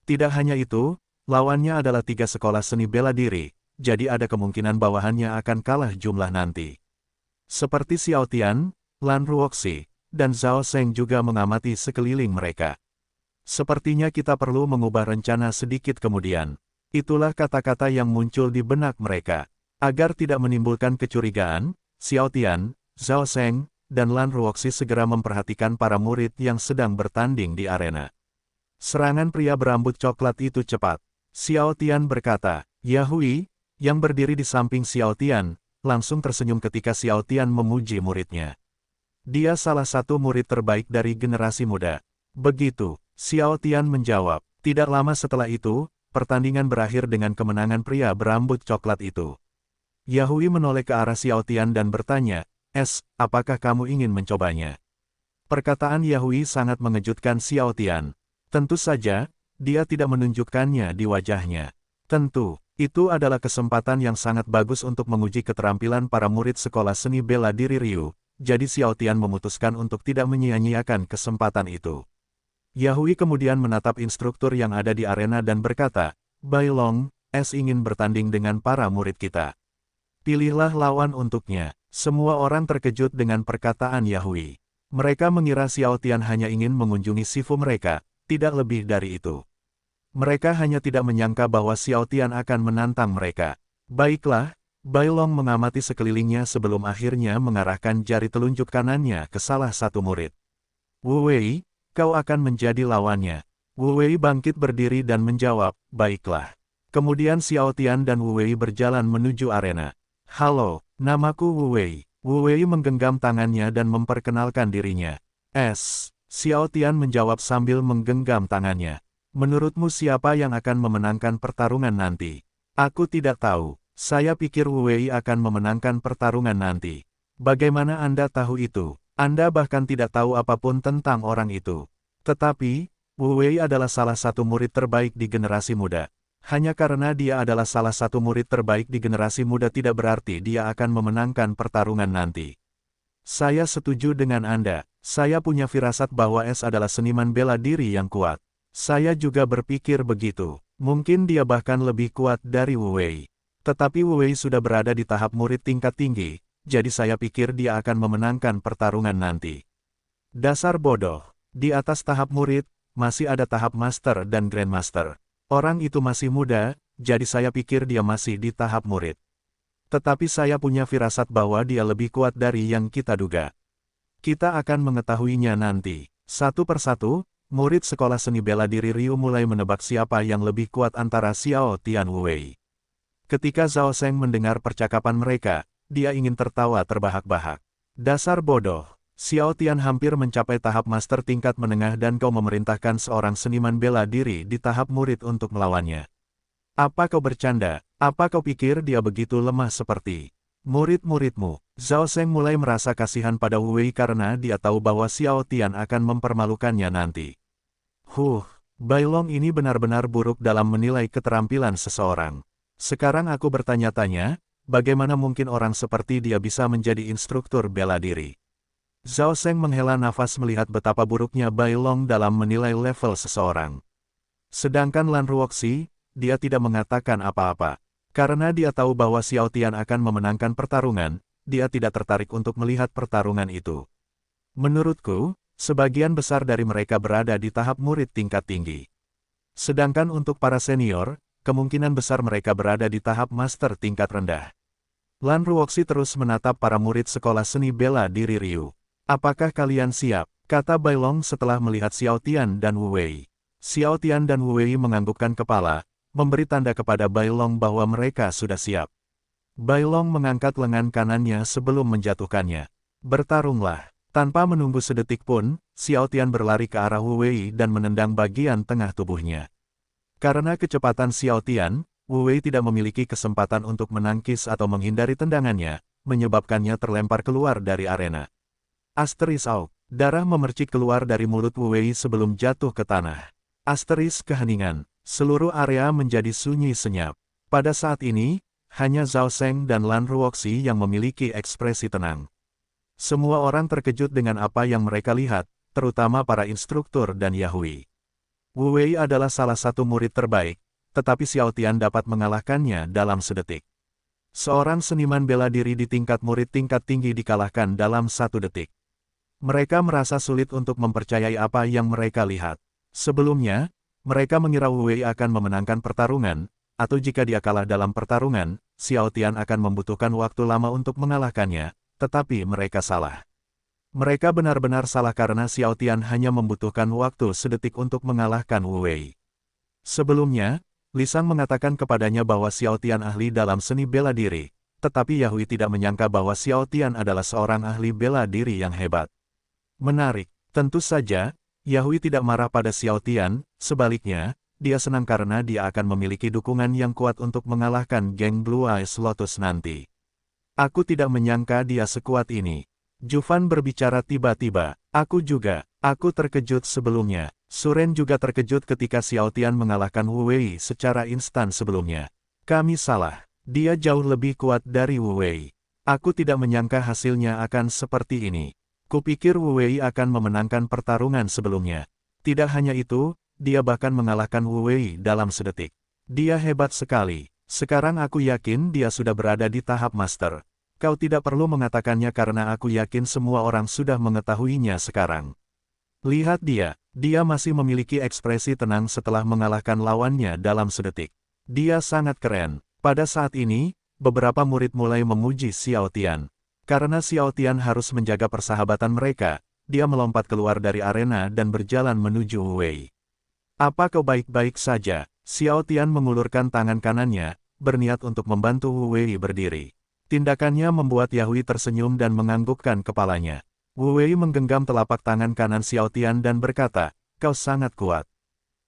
Tidak hanya itu, lawannya adalah 3 sekolah seni bela diri, jadi ada kemungkinan bawahannya akan kalah jumlah nanti. Seperti Xiao Tian, Lan Ruoxi, dan Zhao Sheng juga mengamati sekeliling mereka. Sepertinya kita perlu mengubah rencana sedikit kemudian. Itulah kata-kata yang muncul di benak mereka. Agar tidak menimbulkan kecurigaan, Xiao Tian, Zhao Sheng, dan Lan Ruoxi segera memperhatikan para murid yang sedang bertanding di arena. Serangan pria berambut coklat itu cepat. Xiao Tian berkata, Yahui, yang berdiri di samping Xiao Tian, langsung tersenyum ketika Xiao Tian memuji muridnya. Dia salah satu murid terbaik dari generasi muda. Begitu, Xiao Tian menjawab. Tidak lama setelah itu, pertandingan berakhir dengan kemenangan pria berambut coklat itu. Yahui menoleh ke arah Xiao Tian dan bertanya, apakah kamu ingin mencobanya? Perkataan Yahui sangat mengejutkan Xiao Tian. Tentu saja, dia tidak menunjukkannya di wajahnya. Tentu, itu adalah kesempatan yang sangat bagus untuk menguji keterampilan para murid sekolah seni bela diri Ryu, jadi Xiao Tian memutuskan untuk tidak menyia-nyiakan kesempatan itu. Yahui kemudian menatap instruktur yang ada di arena dan berkata, Bai Long, ingin bertanding dengan para murid kita. Pilihlah lawan untuknya. Semua orang terkejut dengan perkataan Yahui. Mereka mengira Xiao Tian hanya ingin mengunjungi Sifu mereka, tidak lebih dari itu. Mereka hanya tidak menyangka bahwa Xiao Tian akan menantang mereka. Baiklah, Bai Long mengamati sekelilingnya sebelum akhirnya mengarahkan jari telunjuk kanannya ke salah satu murid. Wu Wei, kau akan menjadi lawannya. Wu Wei bangkit berdiri dan menjawab, baiklah. Kemudian Xiao Tian dan Wu Wei berjalan menuju arena. Halo, namaku Wu Wei. Wu Wei menggenggam tangannya dan memperkenalkan dirinya. Xiao Tian menjawab sambil menggenggam tangannya. Menurutmu siapa yang akan memenangkan pertarungan nanti? Aku tidak tahu. Saya pikir Wu Wei akan memenangkan pertarungan nanti. Bagaimana Anda tahu itu? Anda bahkan tidak tahu apapun tentang orang itu. Tetapi, Wu Wei adalah salah satu murid terbaik di generasi muda. Hanya karena dia adalah salah satu murid terbaik di generasi muda tidak berarti dia akan memenangkan pertarungan nanti. Saya setuju dengan Anda. Saya punya firasat bahwa adalah seniman bela diri yang kuat. Saya juga berpikir begitu. Mungkin dia bahkan lebih kuat dari Wu Wei. Tetapi Wu Wei sudah berada di tahap murid tingkat tinggi, jadi saya pikir dia akan memenangkan pertarungan nanti. Dasar bodoh. Di atas tahap murid, masih ada tahap master dan grandmaster. Orang itu masih muda, jadi saya pikir dia masih di tahap murid. Tetapi saya punya firasat bahwa dia lebih kuat dari yang kita duga. Kita akan mengetahuinya nanti. Satu persatu, murid sekolah seni bela diri Ryu mulai menebak siapa yang lebih kuat antara Xiao Tian Wu Wei. Ketika Zhao Sheng mendengar percakapan mereka, dia ingin tertawa terbahak-bahak. Dasar bodoh. Xiao Tian hampir mencapai tahap master tingkat menengah dan kau memerintahkan seorang seniman bela diri di tahap murid untuk melawannya. Apa kau bercanda? Apa kau pikir dia begitu lemah seperti murid-muridmu? Zhao Sheng mulai merasa kasihan pada Wu Wei karena dia tahu bahwa Xiao Tian akan mempermalukannya nanti. Bai Long ini benar-benar buruk dalam menilai keterampilan seseorang. Sekarang aku bertanya-tanya, bagaimana mungkin orang seperti dia bisa menjadi instruktur bela diri? Zhao Seng menghela nafas melihat betapa buruknya Bai Long dalam menilai level seseorang. Sedangkan Lan Ruoxi, dia tidak mengatakan apa-apa. Karena dia tahu bahwa Xiao Tian akan memenangkan pertarungan, dia tidak tertarik untuk melihat pertarungan itu. Menurutku, sebagian besar dari mereka berada di tahap murid tingkat tinggi. Sedangkan untuk para senior, kemungkinan besar mereka berada di tahap master tingkat rendah. Lan Ruoxi terus menatap para murid sekolah seni bela diri Ryu. Apakah kalian siap? Kata Bai Long setelah melihat Xiao Tian dan Wu Wei. Xiao Tian dan Wu Wei menganggukkan kepala, memberi tanda kepada Bai Long bahwa mereka sudah siap. Bai Long mengangkat lengan kanannya sebelum menjatuhkannya. Bertarunglah. Tanpa menunggu sedetik pun, Xiao Tian berlari ke arah Wu Wei dan menendang bagian tengah tubuhnya. Karena kecepatan Xiao Tian, Wu Wei tidak memiliki kesempatan untuk menangkis atau menghindari tendangannya, menyebabkannya terlempar keluar dari arena. Asteris Auk, darah memercik keluar dari mulut Wu Wei sebelum jatuh ke tanah. Asteris keheningan, seluruh area menjadi sunyi senyap. Pada saat ini, hanya Zhao Seng dan Lan Ruoxi yang memiliki ekspresi tenang. Semua orang terkejut dengan apa yang mereka lihat, terutama para instruktur dan Yahui. Wu Wei adalah salah satu murid terbaik, tetapi Xiao Tian dapat mengalahkannya dalam sedetik. Seorang seniman bela diri di tingkat murid tingkat tinggi dikalahkan dalam 1 detik. Mereka merasa sulit untuk mempercayai apa yang mereka lihat. Sebelumnya, mereka mengira Wu Wei akan memenangkan pertarungan, atau jika dia kalah dalam pertarungan, Xiao Tian akan membutuhkan waktu lama untuk mengalahkannya. Tetapi mereka salah. Mereka benar-benar salah karena Xiao Tian hanya membutuhkan waktu sedetik untuk mengalahkan Wu Wei. Sebelumnya, Li Sang mengatakan kepadanya bahwa Xiao Tian ahli dalam seni bela diri, tetapi Yahui tidak menyangka bahwa Xiao Tian adalah seorang ahli bela diri yang hebat. Menarik, tentu saja, Yahui tidak marah pada Xiao Tian, sebaliknya, dia senang karena dia akan memiliki dukungan yang kuat untuk mengalahkan geng Blue Eyes Lotus nanti. Aku tidak menyangka dia sekuat ini. Jufan berbicara tiba-tiba. Aku juga. Aku terkejut sebelumnya. Suren juga terkejut ketika Xiao Tian mengalahkan Wu Wei secara instan sebelumnya. Kami salah. Dia jauh lebih kuat dari Wu Wei. Aku tidak menyangka hasilnya akan seperti ini. Kupikir Wu Wei akan memenangkan pertarungan sebelumnya. Tidak hanya itu, dia bahkan mengalahkan Wu Wei dalam sedetik. Dia hebat sekali. Sekarang aku yakin dia sudah berada di tahap master. Kau tidak perlu mengatakannya karena aku yakin semua orang sudah mengetahuinya sekarang. Lihat dia masih memiliki ekspresi tenang setelah mengalahkan lawannya dalam sedetik. Dia sangat keren. Pada saat ini, beberapa murid mulai memuji Xiao Tian. Karena Xiao Tian harus menjaga persahabatan mereka, dia melompat keluar dari arena dan berjalan menuju Wu Wei. Apa kau baik-baik saja? Xiao Tian mengulurkan tangan kanannya, berniat untuk membantu Wu Wei berdiri. Tindakannya membuat Yahui tersenyum dan menganggukkan kepalanya. Wu Wei menggenggam telapak tangan kanan Xiao Tian dan berkata, "Kau sangat kuat."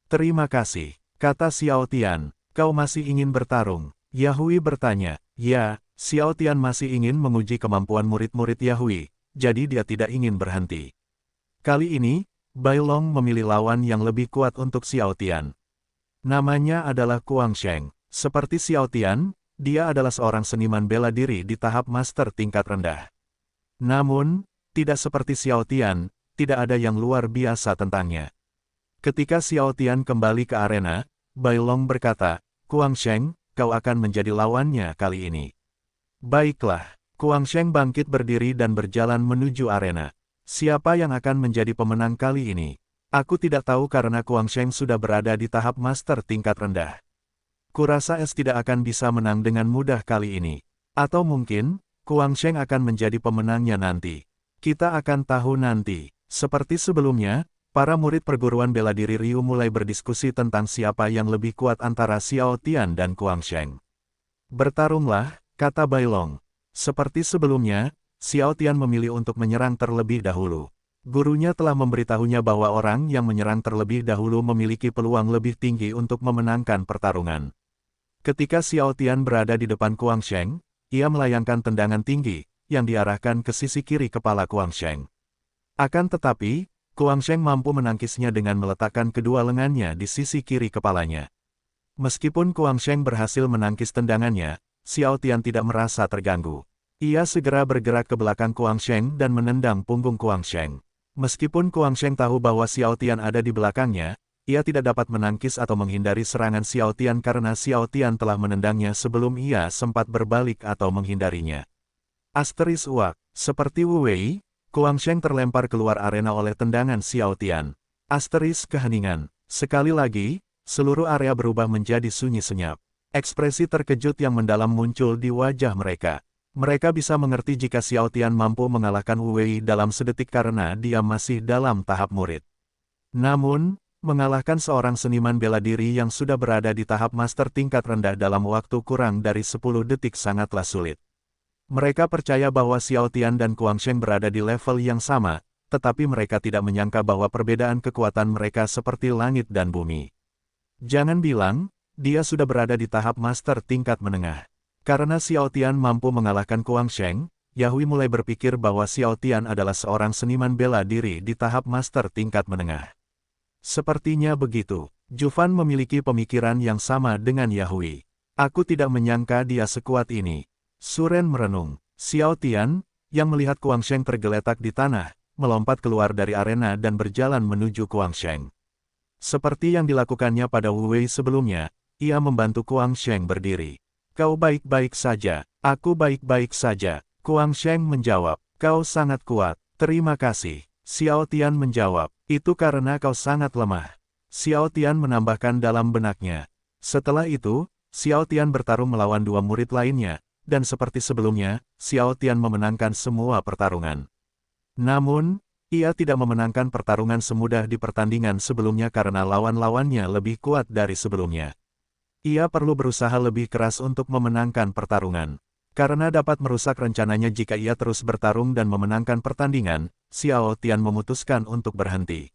"Terima kasih," kata Xiao Tian. "Kau masih ingin bertarung?" Yahui bertanya. Ya, Xiao Tian masih ingin menguji kemampuan murid-murid Yahui, jadi dia tidak ingin berhenti. Kali ini, Bai Long memilih lawan yang lebih kuat untuk Xiao Tian. Namanya adalah Kuang Sheng. Seperti Xiao Tian, dia adalah seorang seniman bela diri di tahap master tingkat rendah. Namun, tidak seperti Xiao Tian, tidak ada yang luar biasa tentangnya. Ketika Xiao Tian kembali ke arena, Bai Long berkata, "Kuang Sheng, kau akan menjadi lawannya kali ini." Baiklah, Kuang Sheng bangkit berdiri dan berjalan menuju arena. Siapa yang akan menjadi pemenang kali ini? Aku tidak tahu karena Kuang Sheng sudah berada di tahap master tingkat rendah. Kurasa Es tidak akan bisa menang dengan mudah kali ini. Atau mungkin, Kuang Sheng akan menjadi pemenangnya nanti. Kita akan tahu nanti. Seperti sebelumnya, para murid perguruan bela diri Ryu mulai berdiskusi tentang siapa yang lebih kuat antara Xiao Tian dan Kuang Sheng. "Bertarunglah," kata Bai Long. Seperti sebelumnya, Xiao Tian memilih untuk menyerang terlebih dahulu. Gurunya telah memberitahunya bahwa orang yang menyerang terlebih dahulu memiliki peluang lebih tinggi untuk memenangkan pertarungan. Ketika Xiao Tian berada di depan Kuang Sheng, ia melayangkan tendangan tinggi, yang diarahkan ke sisi kiri kepala Kuang Sheng. Akan tetapi, Kuang Sheng mampu menangkisnya dengan meletakkan kedua lengannya di sisi kiri kepalanya. Meskipun Kuang Sheng berhasil menangkis tendangannya, Xiao Tian tidak merasa terganggu. Ia segera bergerak ke belakang Kuang Sheng dan menendang punggung Kuang Sheng. Meskipun Kuang Sheng tahu bahwa Xiao Tian ada di belakangnya, ia tidak dapat menangkis atau menghindari serangan Xiao Tian karena Xiao Tian telah menendangnya sebelum ia sempat berbalik atau menghindarinya. Asteris uak, seperti Wu Wei, Kuang Sheng terlempar keluar arena oleh tendangan Xiao Tian. Asteris keheningan. Sekali lagi, seluruh area berubah menjadi sunyi senyap. Ekspresi terkejut yang mendalam muncul di wajah mereka. Mereka bisa mengerti jika Xiao Tian mampu mengalahkan Wu Wei dalam sedetik karena dia masih dalam tahap murid. Namun, mengalahkan seorang seniman bela diri yang sudah berada di tahap master tingkat rendah dalam waktu kurang dari 10 detik sangatlah sulit. Mereka percaya bahwa Xiao Tian dan Kuang Sheng berada di level yang sama, tetapi mereka tidak menyangka bahwa perbedaan kekuatan mereka seperti langit dan bumi. Jangan bilang, dia sudah berada di tahap master tingkat menengah. Karena Xiao Tian mampu mengalahkan Kuang Sheng, Yahui mulai berpikir bahwa Xiao Tian adalah seorang seniman bela diri di tahap master tingkat menengah. Sepertinya begitu. Jufan memiliki pemikiran yang sama dengan Yahui. Aku tidak menyangka dia sekuat ini. Suren merenung. Xiao Tian, yang melihat Kuang Sheng tergeletak di tanah, melompat keluar dari arena dan berjalan menuju Kuang Sheng. Seperti yang dilakukannya pada Wu Wei sebelumnya, ia membantu Kuang Sheng berdiri. Kau baik-baik saja, aku baik-baik saja. Kuang Sheng menjawab, kau sangat kuat, terima kasih. Xiao Tian menjawab, itu karena kau sangat lemah. Xiao Tian menambahkan dalam benaknya. Setelah itu, Xiao Tian bertarung melawan dua murid lainnya, dan seperti sebelumnya, Xiao Tian memenangkan semua pertarungan. Namun, ia tidak memenangkan pertarungan semudah di pertandingan sebelumnya karena lawan-lawannya lebih kuat dari sebelumnya. Ia perlu berusaha lebih keras untuk memenangkan pertarungan. Karena dapat merusak rencananya jika ia terus bertarung dan memenangkan pertandingan, Xiao Tian memutuskan untuk berhenti.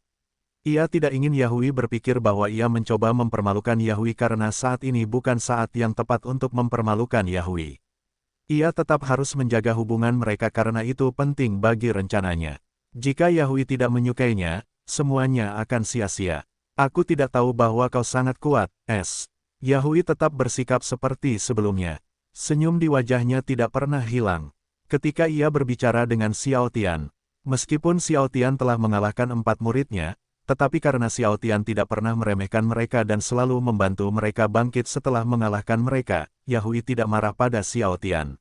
Ia tidak ingin Yahui berpikir bahwa ia mencoba mempermalukan Yahui karena saat ini bukan saat yang tepat untuk mempermalukan Yahui. Ia tetap harus menjaga hubungan mereka karena itu penting bagi rencananya. Jika Yahui tidak menyukainya, semuanya akan sia-sia. Aku tidak tahu bahwa kau sangat kuat, S. Yahui tetap bersikap seperti sebelumnya. Senyum di wajahnya tidak pernah hilang. Ketika ia berbicara dengan Xiao Tian, meskipun Xiao Tian telah mengalahkan 4 muridnya, tetapi karena Xiao Tian tidak pernah meremehkan mereka dan selalu membantu mereka bangkit setelah mengalahkan mereka, Yahui tidak marah pada Xiao Tian.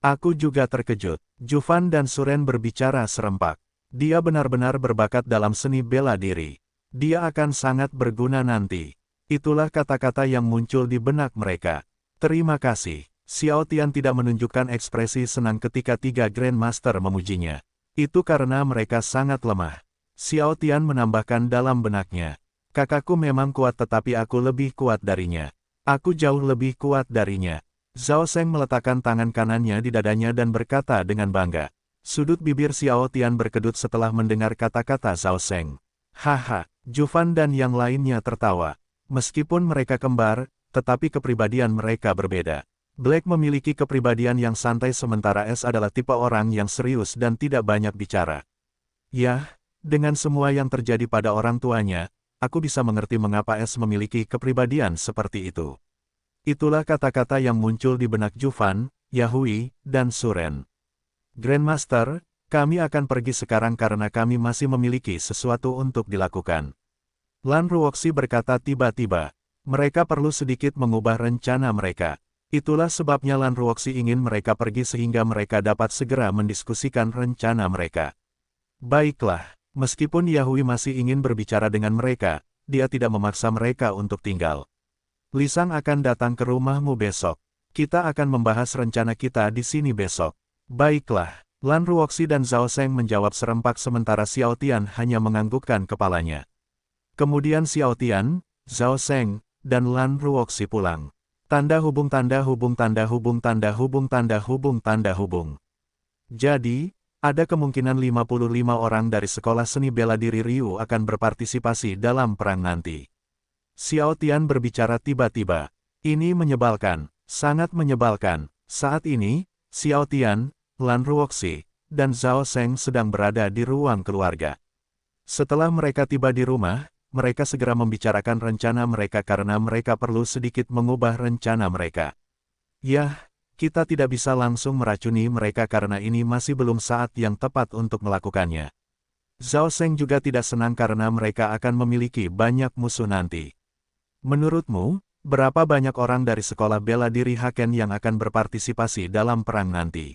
Aku juga terkejut. Jufan dan Suren berbicara serempak. Dia benar-benar berbakat dalam seni bela diri. Dia akan sangat berguna nanti. Itulah kata-kata yang muncul di benak mereka. Terima kasih. Xiao Tian tidak menunjukkan ekspresi senang ketika 3 Grandmaster memujinya. Itu karena mereka sangat lemah. Xiao Tian menambahkan dalam benaknya. Kakakku memang kuat tetapi aku lebih kuat darinya. Aku jauh lebih kuat darinya. Zhao Sheng meletakkan tangan kanannya di dadanya dan berkata dengan bangga. Sudut bibir Xiao Tian berkedut setelah mendengar kata-kata Zhao Sheng. Haha, Jufan dan yang lainnya tertawa. Meskipun mereka kembar, tetapi kepribadian mereka berbeda. Black memiliki kepribadian yang santai sementara S adalah tipe orang yang serius dan tidak banyak bicara. Yah, dengan semua yang terjadi pada orang tuanya, aku bisa mengerti mengapa S memiliki kepribadian seperti itu. Itulah kata-kata yang muncul di benak Jufan, Yahui, dan Suren. Grandmaster, kami akan pergi sekarang karena kami masih memiliki sesuatu untuk dilakukan. Lan Ruoxi berkata tiba-tiba. Mereka perlu sedikit mengubah rencana mereka. Itulah sebabnya Lan Ruoxi ingin mereka pergi sehingga mereka dapat segera mendiskusikan rencana mereka. Baiklah. Meskipun Yahui masih ingin berbicara dengan mereka, dia tidak memaksa mereka untuk tinggal. Lisang akan datang ke rumahmu besok. Kita akan membahas rencana kita di sini besok. Baiklah. Lan Ruoxi dan Zhao Sheng menjawab serempak sementara Xiao Tian hanya menganggukkan kepalanya. Kemudian Xiao Tian, Zhao Sheng, dan Lan Ruoxi pulang. Tanda hubung tanda hubung tanda hubung tanda hubung tanda hubung tanda hubung. Jadi, ada kemungkinan 55 orang dari sekolah seni bela diri Ryu akan berpartisipasi dalam perang nanti. Xiao Tian berbicara tiba-tiba. Ini menyebalkan, sangat menyebalkan. Saat ini, Xiao Tian, Lan Ruoxi, dan Zhao Sheng sedang berada di ruang keluarga. Setelah mereka tiba di rumah, mereka segera membicarakan rencana mereka karena mereka perlu sedikit mengubah rencana mereka. Yah, kita tidak bisa langsung meracuni mereka karena ini masih belum saat yang tepat untuk melakukannya. Zhao Seng juga tidak senang karena mereka akan memiliki banyak musuh nanti. Menurutmu, berapa banyak orang dari sekolah bela diri Haken yang akan berpartisipasi dalam perang nanti?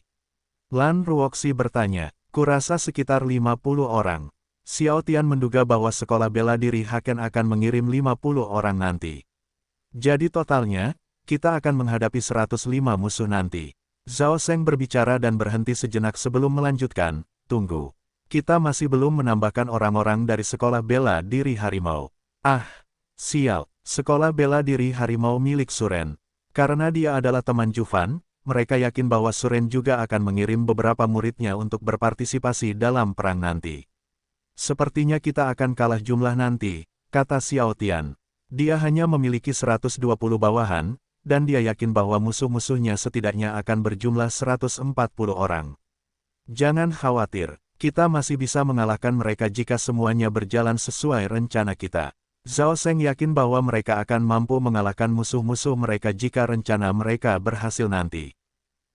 Lan Ruoxi bertanya, kurasa sekitar 50 orang. Xiao Tian menduga bahwa sekolah bela diri Haken akan mengirim 50 orang nanti. Jadi totalnya, kita akan menghadapi 105 musuh nanti. Zhao Seng berbicara dan berhenti sejenak sebelum melanjutkan, tunggu. Kita masih belum menambahkan orang-orang dari sekolah bela diri harimau. Ah, sial, sekolah bela diri harimau milik Suren. Karena dia adalah teman Jufan, mereka yakin bahwa Suren juga akan mengirim beberapa muridnya untuk berpartisipasi dalam perang nanti. Sepertinya kita akan kalah jumlah nanti, kata Xiao Tian. Dia hanya memiliki 120 bawahan, dan dia yakin bahwa musuh-musuhnya setidaknya akan berjumlah 140 orang. Jangan khawatir. Kita masih bisa mengalahkan mereka jika semuanya berjalan sesuai rencana kita. Zhao Seng yakin bahwa mereka akan mampu mengalahkan musuh-musuh mereka jika rencana mereka berhasil nanti.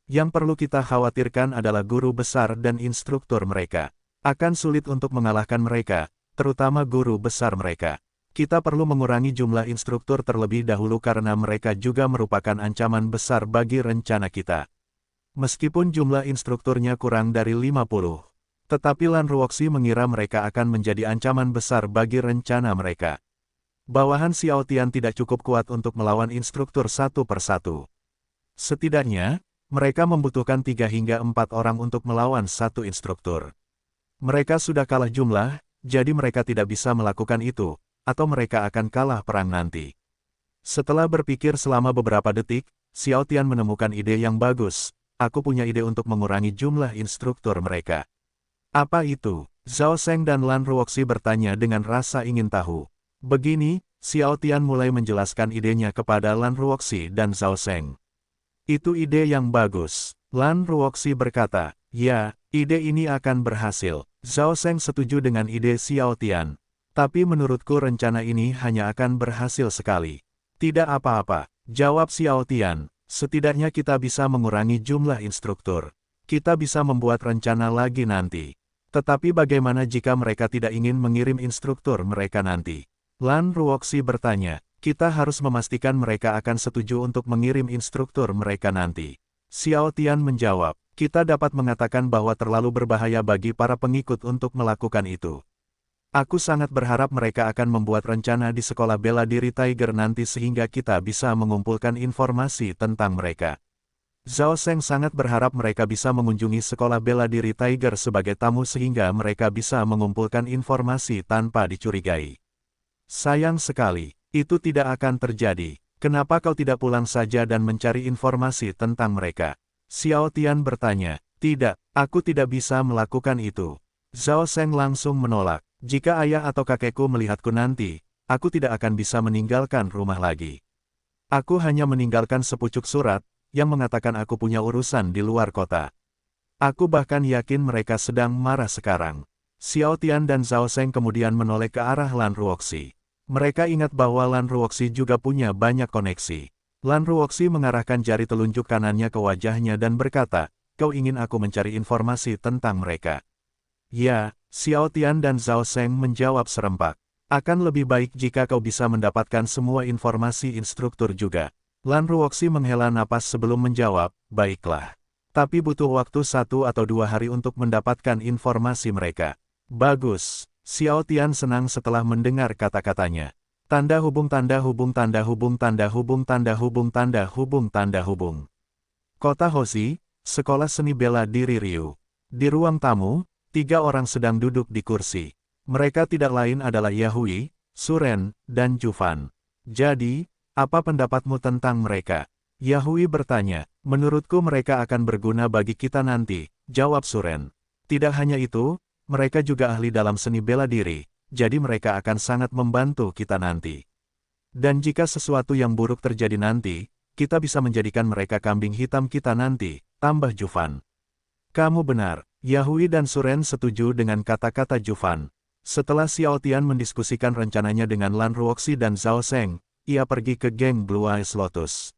Yang perlu kita khawatirkan adalah guru besar dan instruktur mereka. Akan sulit untuk mengalahkan mereka, terutama guru besar mereka. Kita perlu mengurangi jumlah instruktur terlebih dahulu karena mereka juga merupakan ancaman besar bagi rencana kita. Meskipun jumlah instrukturnya kurang dari 50. Tetapi Lan Ruoxi mengira mereka akan menjadi ancaman besar bagi rencana mereka. Bawahan Xiao Tian tidak cukup kuat untuk melawan instruktur satu persatu. Setidaknya, mereka membutuhkan 3 hingga 4 orang untuk melawan satu instruktur. Mereka sudah kalah jumlah, jadi mereka tidak bisa melakukan itu, atau mereka akan kalah perang nanti. Setelah berpikir selama beberapa detik, Xiao Tian menemukan ide yang bagus. Aku punya ide untuk mengurangi jumlah instruktur mereka. Apa itu? Zhao Seng dan Lan Ruoxi bertanya dengan rasa ingin tahu. Begini, Xiao Tian mulai menjelaskan idenya kepada Lan Ruoxi dan Zhao Seng. Itu ide yang bagus. Lan Ruoxi berkata, ya, ide ini akan berhasil. Zhao Seng setuju dengan ide Xiao Tian. Tapi menurutku rencana ini hanya akan berhasil sekali. Tidak apa-apa, jawab Xiao Tian. Setidaknya kita bisa mengurangi jumlah instruktur. Kita bisa membuat rencana lagi nanti. Tetapi bagaimana jika mereka tidak ingin mengirim instruktur mereka nanti? Lan Ruoxi bertanya, kita harus memastikan mereka akan setuju untuk mengirim instruktur mereka nanti. Xiao Tian menjawab, kita dapat mengatakan bahwa terlalu berbahaya bagi para pengikut untuk melakukan itu. Aku sangat berharap mereka akan membuat rencana di sekolah bela diri Tiger nanti sehingga kita bisa mengumpulkan informasi tentang mereka. Zhao Seng sangat berharap mereka bisa mengunjungi sekolah bela diri Tiger sebagai tamu sehingga mereka bisa mengumpulkan informasi tanpa dicurigai. Sayang sekali, itu tidak akan terjadi. Kenapa kau tidak pulang saja dan mencari informasi tentang mereka? Xiao Tian bertanya. Tidak, aku tidak bisa melakukan itu. Zhao Seng langsung menolak. Jika ayah atau kakekku melihatku nanti, aku tidak akan bisa meninggalkan rumah lagi. Aku hanya meninggalkan sepucuk surat, yang mengatakan aku punya urusan di luar kota. Aku bahkan yakin mereka sedang marah sekarang. Xiao Tian dan Zhao Seng kemudian menoleh ke arah Lan Ruoxi. Mereka ingat bahwa Lan Ruoxi juga punya banyak koneksi. Lan Ruoxi mengarahkan jari telunjuk kanannya ke wajahnya dan berkata, kau ingin aku mencari informasi tentang mereka? Ya, Xiao Tian dan Zhao Seng menjawab serempak. Akan lebih baik jika kau bisa mendapatkan semua informasi instruktur juga. Lan Ruoxi menghela napas sebelum menjawab, baiklah. Tapi butuh waktu 1 atau 2 hari untuk mendapatkan informasi mereka. Bagus. Xiao Tian senang setelah mendengar kata-katanya. Tanda hubung tanda hubung tanda hubung tanda hubung tanda hubung tanda hubung tanda hubung. Kota Hoshi, Sekolah Seni Bela Diri Ryu. Di ruang tamu, 3 orang sedang duduk di kursi. Mereka tidak lain adalah Yahui, Suren, dan Jufan. Jadi, apa pendapatmu tentang mereka? Yahui bertanya, menurutku mereka akan berguna bagi kita nanti, jawab Suren. Tidak hanya itu, mereka juga ahli dalam seni bela diri, jadi mereka akan sangat membantu kita nanti. Dan jika sesuatu yang buruk terjadi nanti, kita bisa menjadikan mereka kambing hitam kita nanti, tambah Jufan. Kamu benar, Yahui dan Suren setuju dengan kata-kata Jufan. Setelah Xiao Tian mendiskusikan rencananya dengan Lan Ruoxi dan Zhao Seng, ia pergi ke geng Blue Eyes Lotus.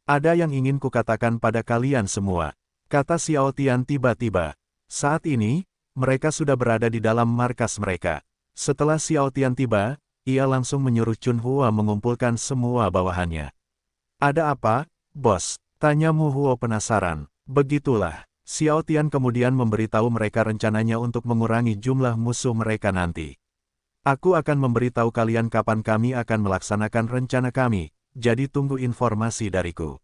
Ada yang ingin kukatakan pada kalian semua, kata Xiao Tian tiba-tiba. Saat ini, mereka sudah berada di dalam markas mereka. Setelah Xiao Tian tiba, ia langsung menyuruh Chun Hua mengumpulkan semua bawahannya. Ada apa, bos? Tanya Mu Huo penasaran. Begitulah, Xiao Tian kemudian memberitahu mereka rencananya untuk mengurangi jumlah musuh mereka nanti. Aku akan memberitahu kalian kapan kami akan melaksanakan rencana kami, jadi tunggu informasi dariku.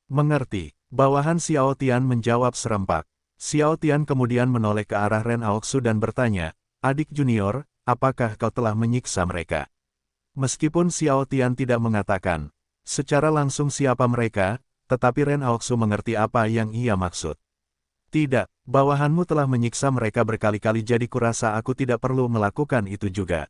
Mengerti, bawahan Xiao Tian menjawab serempak. Xiao Tian kemudian menoleh ke arah Ren Aoxu dan bertanya, adik junior, apakah kau telah menyiksa mereka? Meskipun Xiao Tian tidak mengatakan secara langsung siapa mereka, tetapi Ren Aoxu mengerti apa yang ia maksud. Tidak, bawahanmu telah menyiksa mereka berkali-kali jadi kurasa aku tidak perlu melakukan itu juga.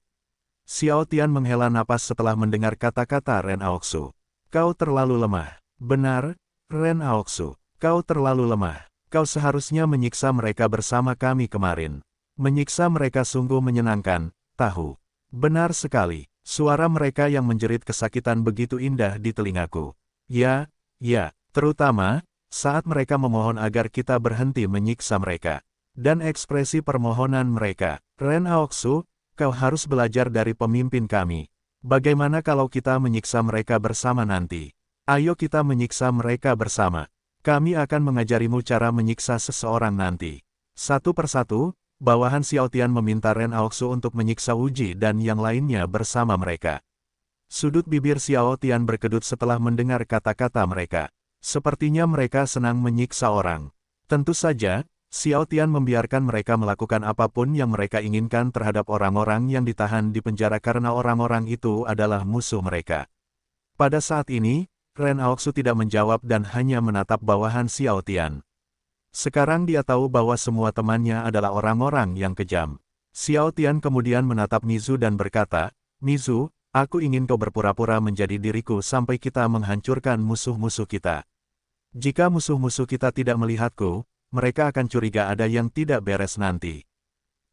Xiao Tian menghela napas setelah mendengar kata-kata Ren Aoxu. Kau terlalu lemah. Benar, Ren Aoxu, kau terlalu lemah. Kau seharusnya menyiksa mereka bersama kami kemarin. Menyiksa mereka sungguh menyenangkan, tahu. Benar sekali, suara mereka yang menjerit kesakitan begitu indah di telingaku. Ya, terutama saat mereka memohon agar kita berhenti menyiksa mereka. Dan ekspresi permohonan mereka. Ren Aoxu, kau harus belajar dari pemimpin kami. Bagaimana kalau kita menyiksa mereka bersama nanti? Ayo kita menyiksa mereka bersama. Kami akan mengajarimu cara menyiksa seseorang nanti. Satu persatu, bawahan Xiao Tian meminta Ren Aoxu untuk menyiksa Wuji dan yang lainnya bersama mereka. Sudut bibir Xiao Tian berkedut setelah mendengar kata-kata mereka. Sepertinya mereka senang menyiksa orang. Tentu saja, Xiao Tian membiarkan mereka melakukan apapun yang mereka inginkan terhadap orang-orang yang ditahan di penjara karena orang-orang itu adalah musuh mereka. Pada saat ini, Ren Aoxu tidak menjawab dan hanya menatap bawahan Xiao Tian. Sekarang dia tahu bahwa semua temannya adalah orang-orang yang kejam. Xiao Tian kemudian menatap Mizu dan berkata, Mizu, aku ingin kau berpura-pura menjadi diriku sampai kita menghancurkan musuh-musuh kita. Jika musuh-musuh kita tidak melihatku, mereka akan curiga ada yang tidak beres nanti.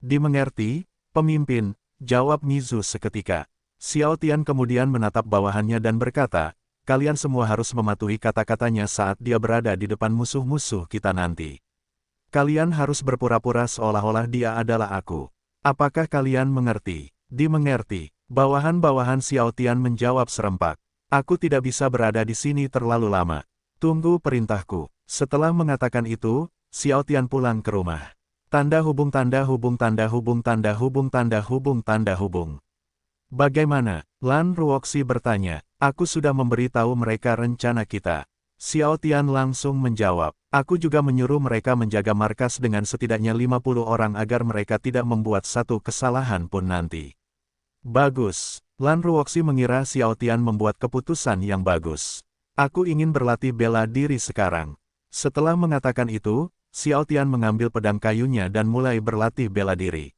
Dimengerti, pemimpin, jawab Mizu seketika. Xiao Tian kemudian menatap bawahannya dan berkata, kalian semua harus mematuhi kata-katanya saat dia berada di depan musuh-musuh kita nanti. Kalian harus berpura-pura seolah-olah dia adalah aku. Apakah kalian mengerti? Dimengerti. Bawahan-bawahan Xiao Tian menjawab serempak. Aku tidak bisa berada di sini terlalu lama. Tunggu perintahku. Setelah mengatakan itu, Xiao Tian pulang ke rumah. Tanda hubung tanda hubung tanda hubung tanda hubung tanda hubung tanda hubung. Bagaimana? Lan Ruoxi bertanya. Aku sudah memberitahu mereka rencana kita. Xiao Tian langsung menjawab. Aku juga menyuruh mereka menjaga markas dengan setidaknya 50 orang agar mereka tidak membuat satu kesalahan pun nanti. Bagus. Lan Ruoxi mengira Xiao Tian membuat keputusan yang bagus. Aku ingin berlatih bela diri sekarang. Setelah mengatakan itu, Xiao Tian mengambil pedang kayunya dan mulai berlatih bela diri.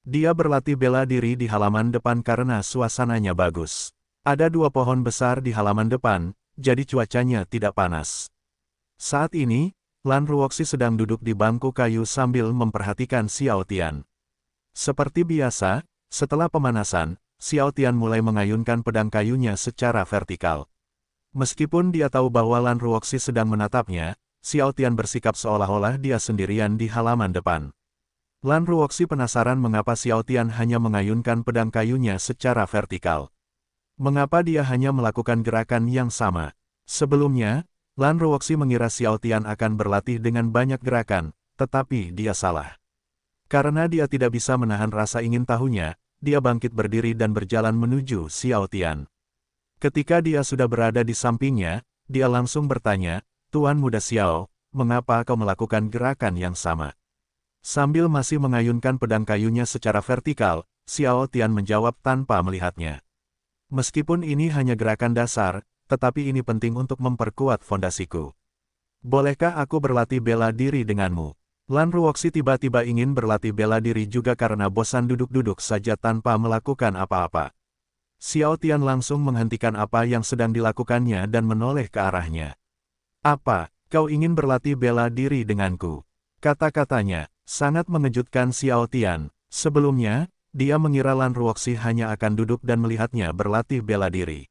Dia berlatih bela diri di halaman depan karena suasananya bagus. Ada 2 pohon besar di halaman depan, jadi cuacanya tidak panas. Saat ini, Lan Ruoxi sedang duduk di bangku kayu sambil memperhatikan Xiao Tian. Seperti biasa, setelah pemanasan, Xiao Tian mulai mengayunkan pedang kayunya secara vertikal. Meskipun dia tahu bahwa Lan Ruoxi sedang menatapnya, Xiao Tian bersikap seolah-olah dia sendirian di halaman depan. Lan Ruoxi penasaran mengapa Xiao Tian hanya mengayunkan pedang kayunya secara vertikal. Mengapa dia hanya melakukan gerakan yang sama? Sebelumnya, Lan Ruoxi mengira Xiao Tian akan berlatih dengan banyak gerakan, tetapi dia salah. Karena dia tidak bisa menahan rasa ingin tahunya, dia bangkit berdiri dan berjalan menuju Xiao Tian. Ketika dia sudah berada di sampingnya, dia langsung bertanya, Tuan Muda Xiao, mengapa kau melakukan gerakan yang sama? Sambil masih mengayunkan pedang kayunya secara vertikal, Xiao Tian menjawab tanpa melihatnya. Meskipun ini hanya gerakan dasar, tetapi ini penting untuk memperkuat fondasiku. Bolehkah aku berlatih bela diri denganmu? Lan Ruoxi tiba-tiba ingin berlatih bela diri juga karena bosan duduk-duduk saja tanpa melakukan apa-apa. Xiao Tian langsung menghentikan apa yang sedang dilakukannya dan menoleh ke arahnya. Apa, kau ingin berlatih bela diri denganku? Kata-katanya sangat mengejutkan Xiao Tian. Sebelumnya, Dia mengira Lan Ruoxi hanya akan duduk dan melihatnya berlatih bela diri.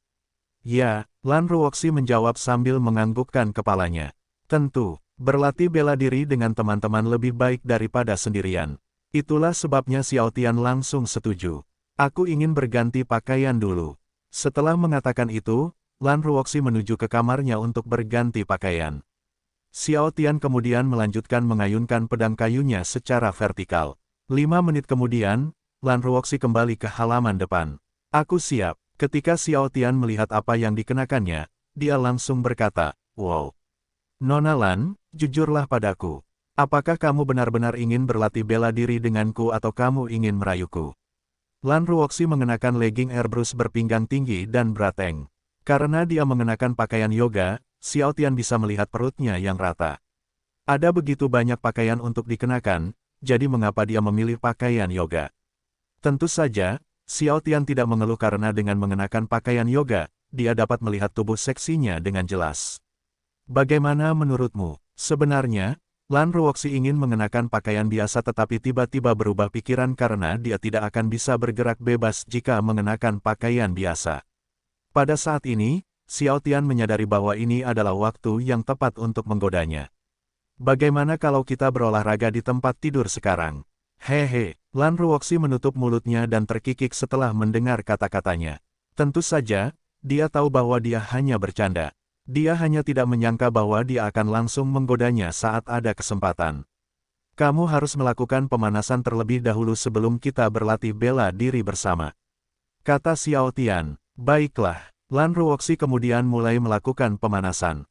Ya, Lan Ruoxi menjawab sambil menganggukkan kepalanya. Tentu, berlatih bela diri dengan teman-teman lebih baik daripada sendirian. Itulah sebabnya Xiao Tian langsung setuju. Aku ingin berganti pakaian dulu. Setelah mengatakan itu, Lan Ruoxi menuju ke kamarnya untuk berganti pakaian. Xiao Tian kemudian melanjutkan mengayunkan pedang kayunya secara vertikal. 5 menit kemudian, Lan Ruoxi kembali ke halaman depan. Aku siap. Ketika Xiao Tian melihat apa yang dikenakannya, dia langsung berkata, "Wow. Nona Lan, jujurlah padaku. Apakah kamu benar-benar ingin berlatih bela diri denganku atau kamu ingin merayuku?" Lan Ruoxi mengenakan legging airbrush berpinggang tinggi dan berateng. Karena dia mengenakan pakaian yoga, Xiao Tian bisa melihat perutnya yang rata. Ada begitu banyak pakaian untuk dikenakan, jadi mengapa dia memilih pakaian yoga? Tentu saja, Xiao Tian tidak mengeluh karena dengan mengenakan pakaian yoga, dia dapat melihat tubuh seksinya dengan jelas. Bagaimana menurutmu? Sebenarnya, Lan Ruoxi ingin mengenakan pakaian biasa tetapi tiba-tiba berubah pikiran karena dia tidak akan bisa bergerak bebas jika mengenakan pakaian biasa. Pada saat ini, Xiao Tian menyadari bahwa ini adalah waktu yang tepat untuk menggodanya. Bagaimana kalau kita berolahraga di tempat tidur sekarang? Hehe, Lan Ruoxi menutup mulutnya dan terkikik setelah mendengar kata-katanya. Tentu saja, dia tahu bahwa dia hanya bercanda. Dia hanya tidak menyangka bahwa dia akan langsung menggodanya saat ada kesempatan. Kamu harus melakukan pemanasan terlebih dahulu sebelum kita berlatih bela diri bersama. Kata Xiao Tian. Baiklah, Lan Ruoxi kemudian mulai melakukan pemanasan.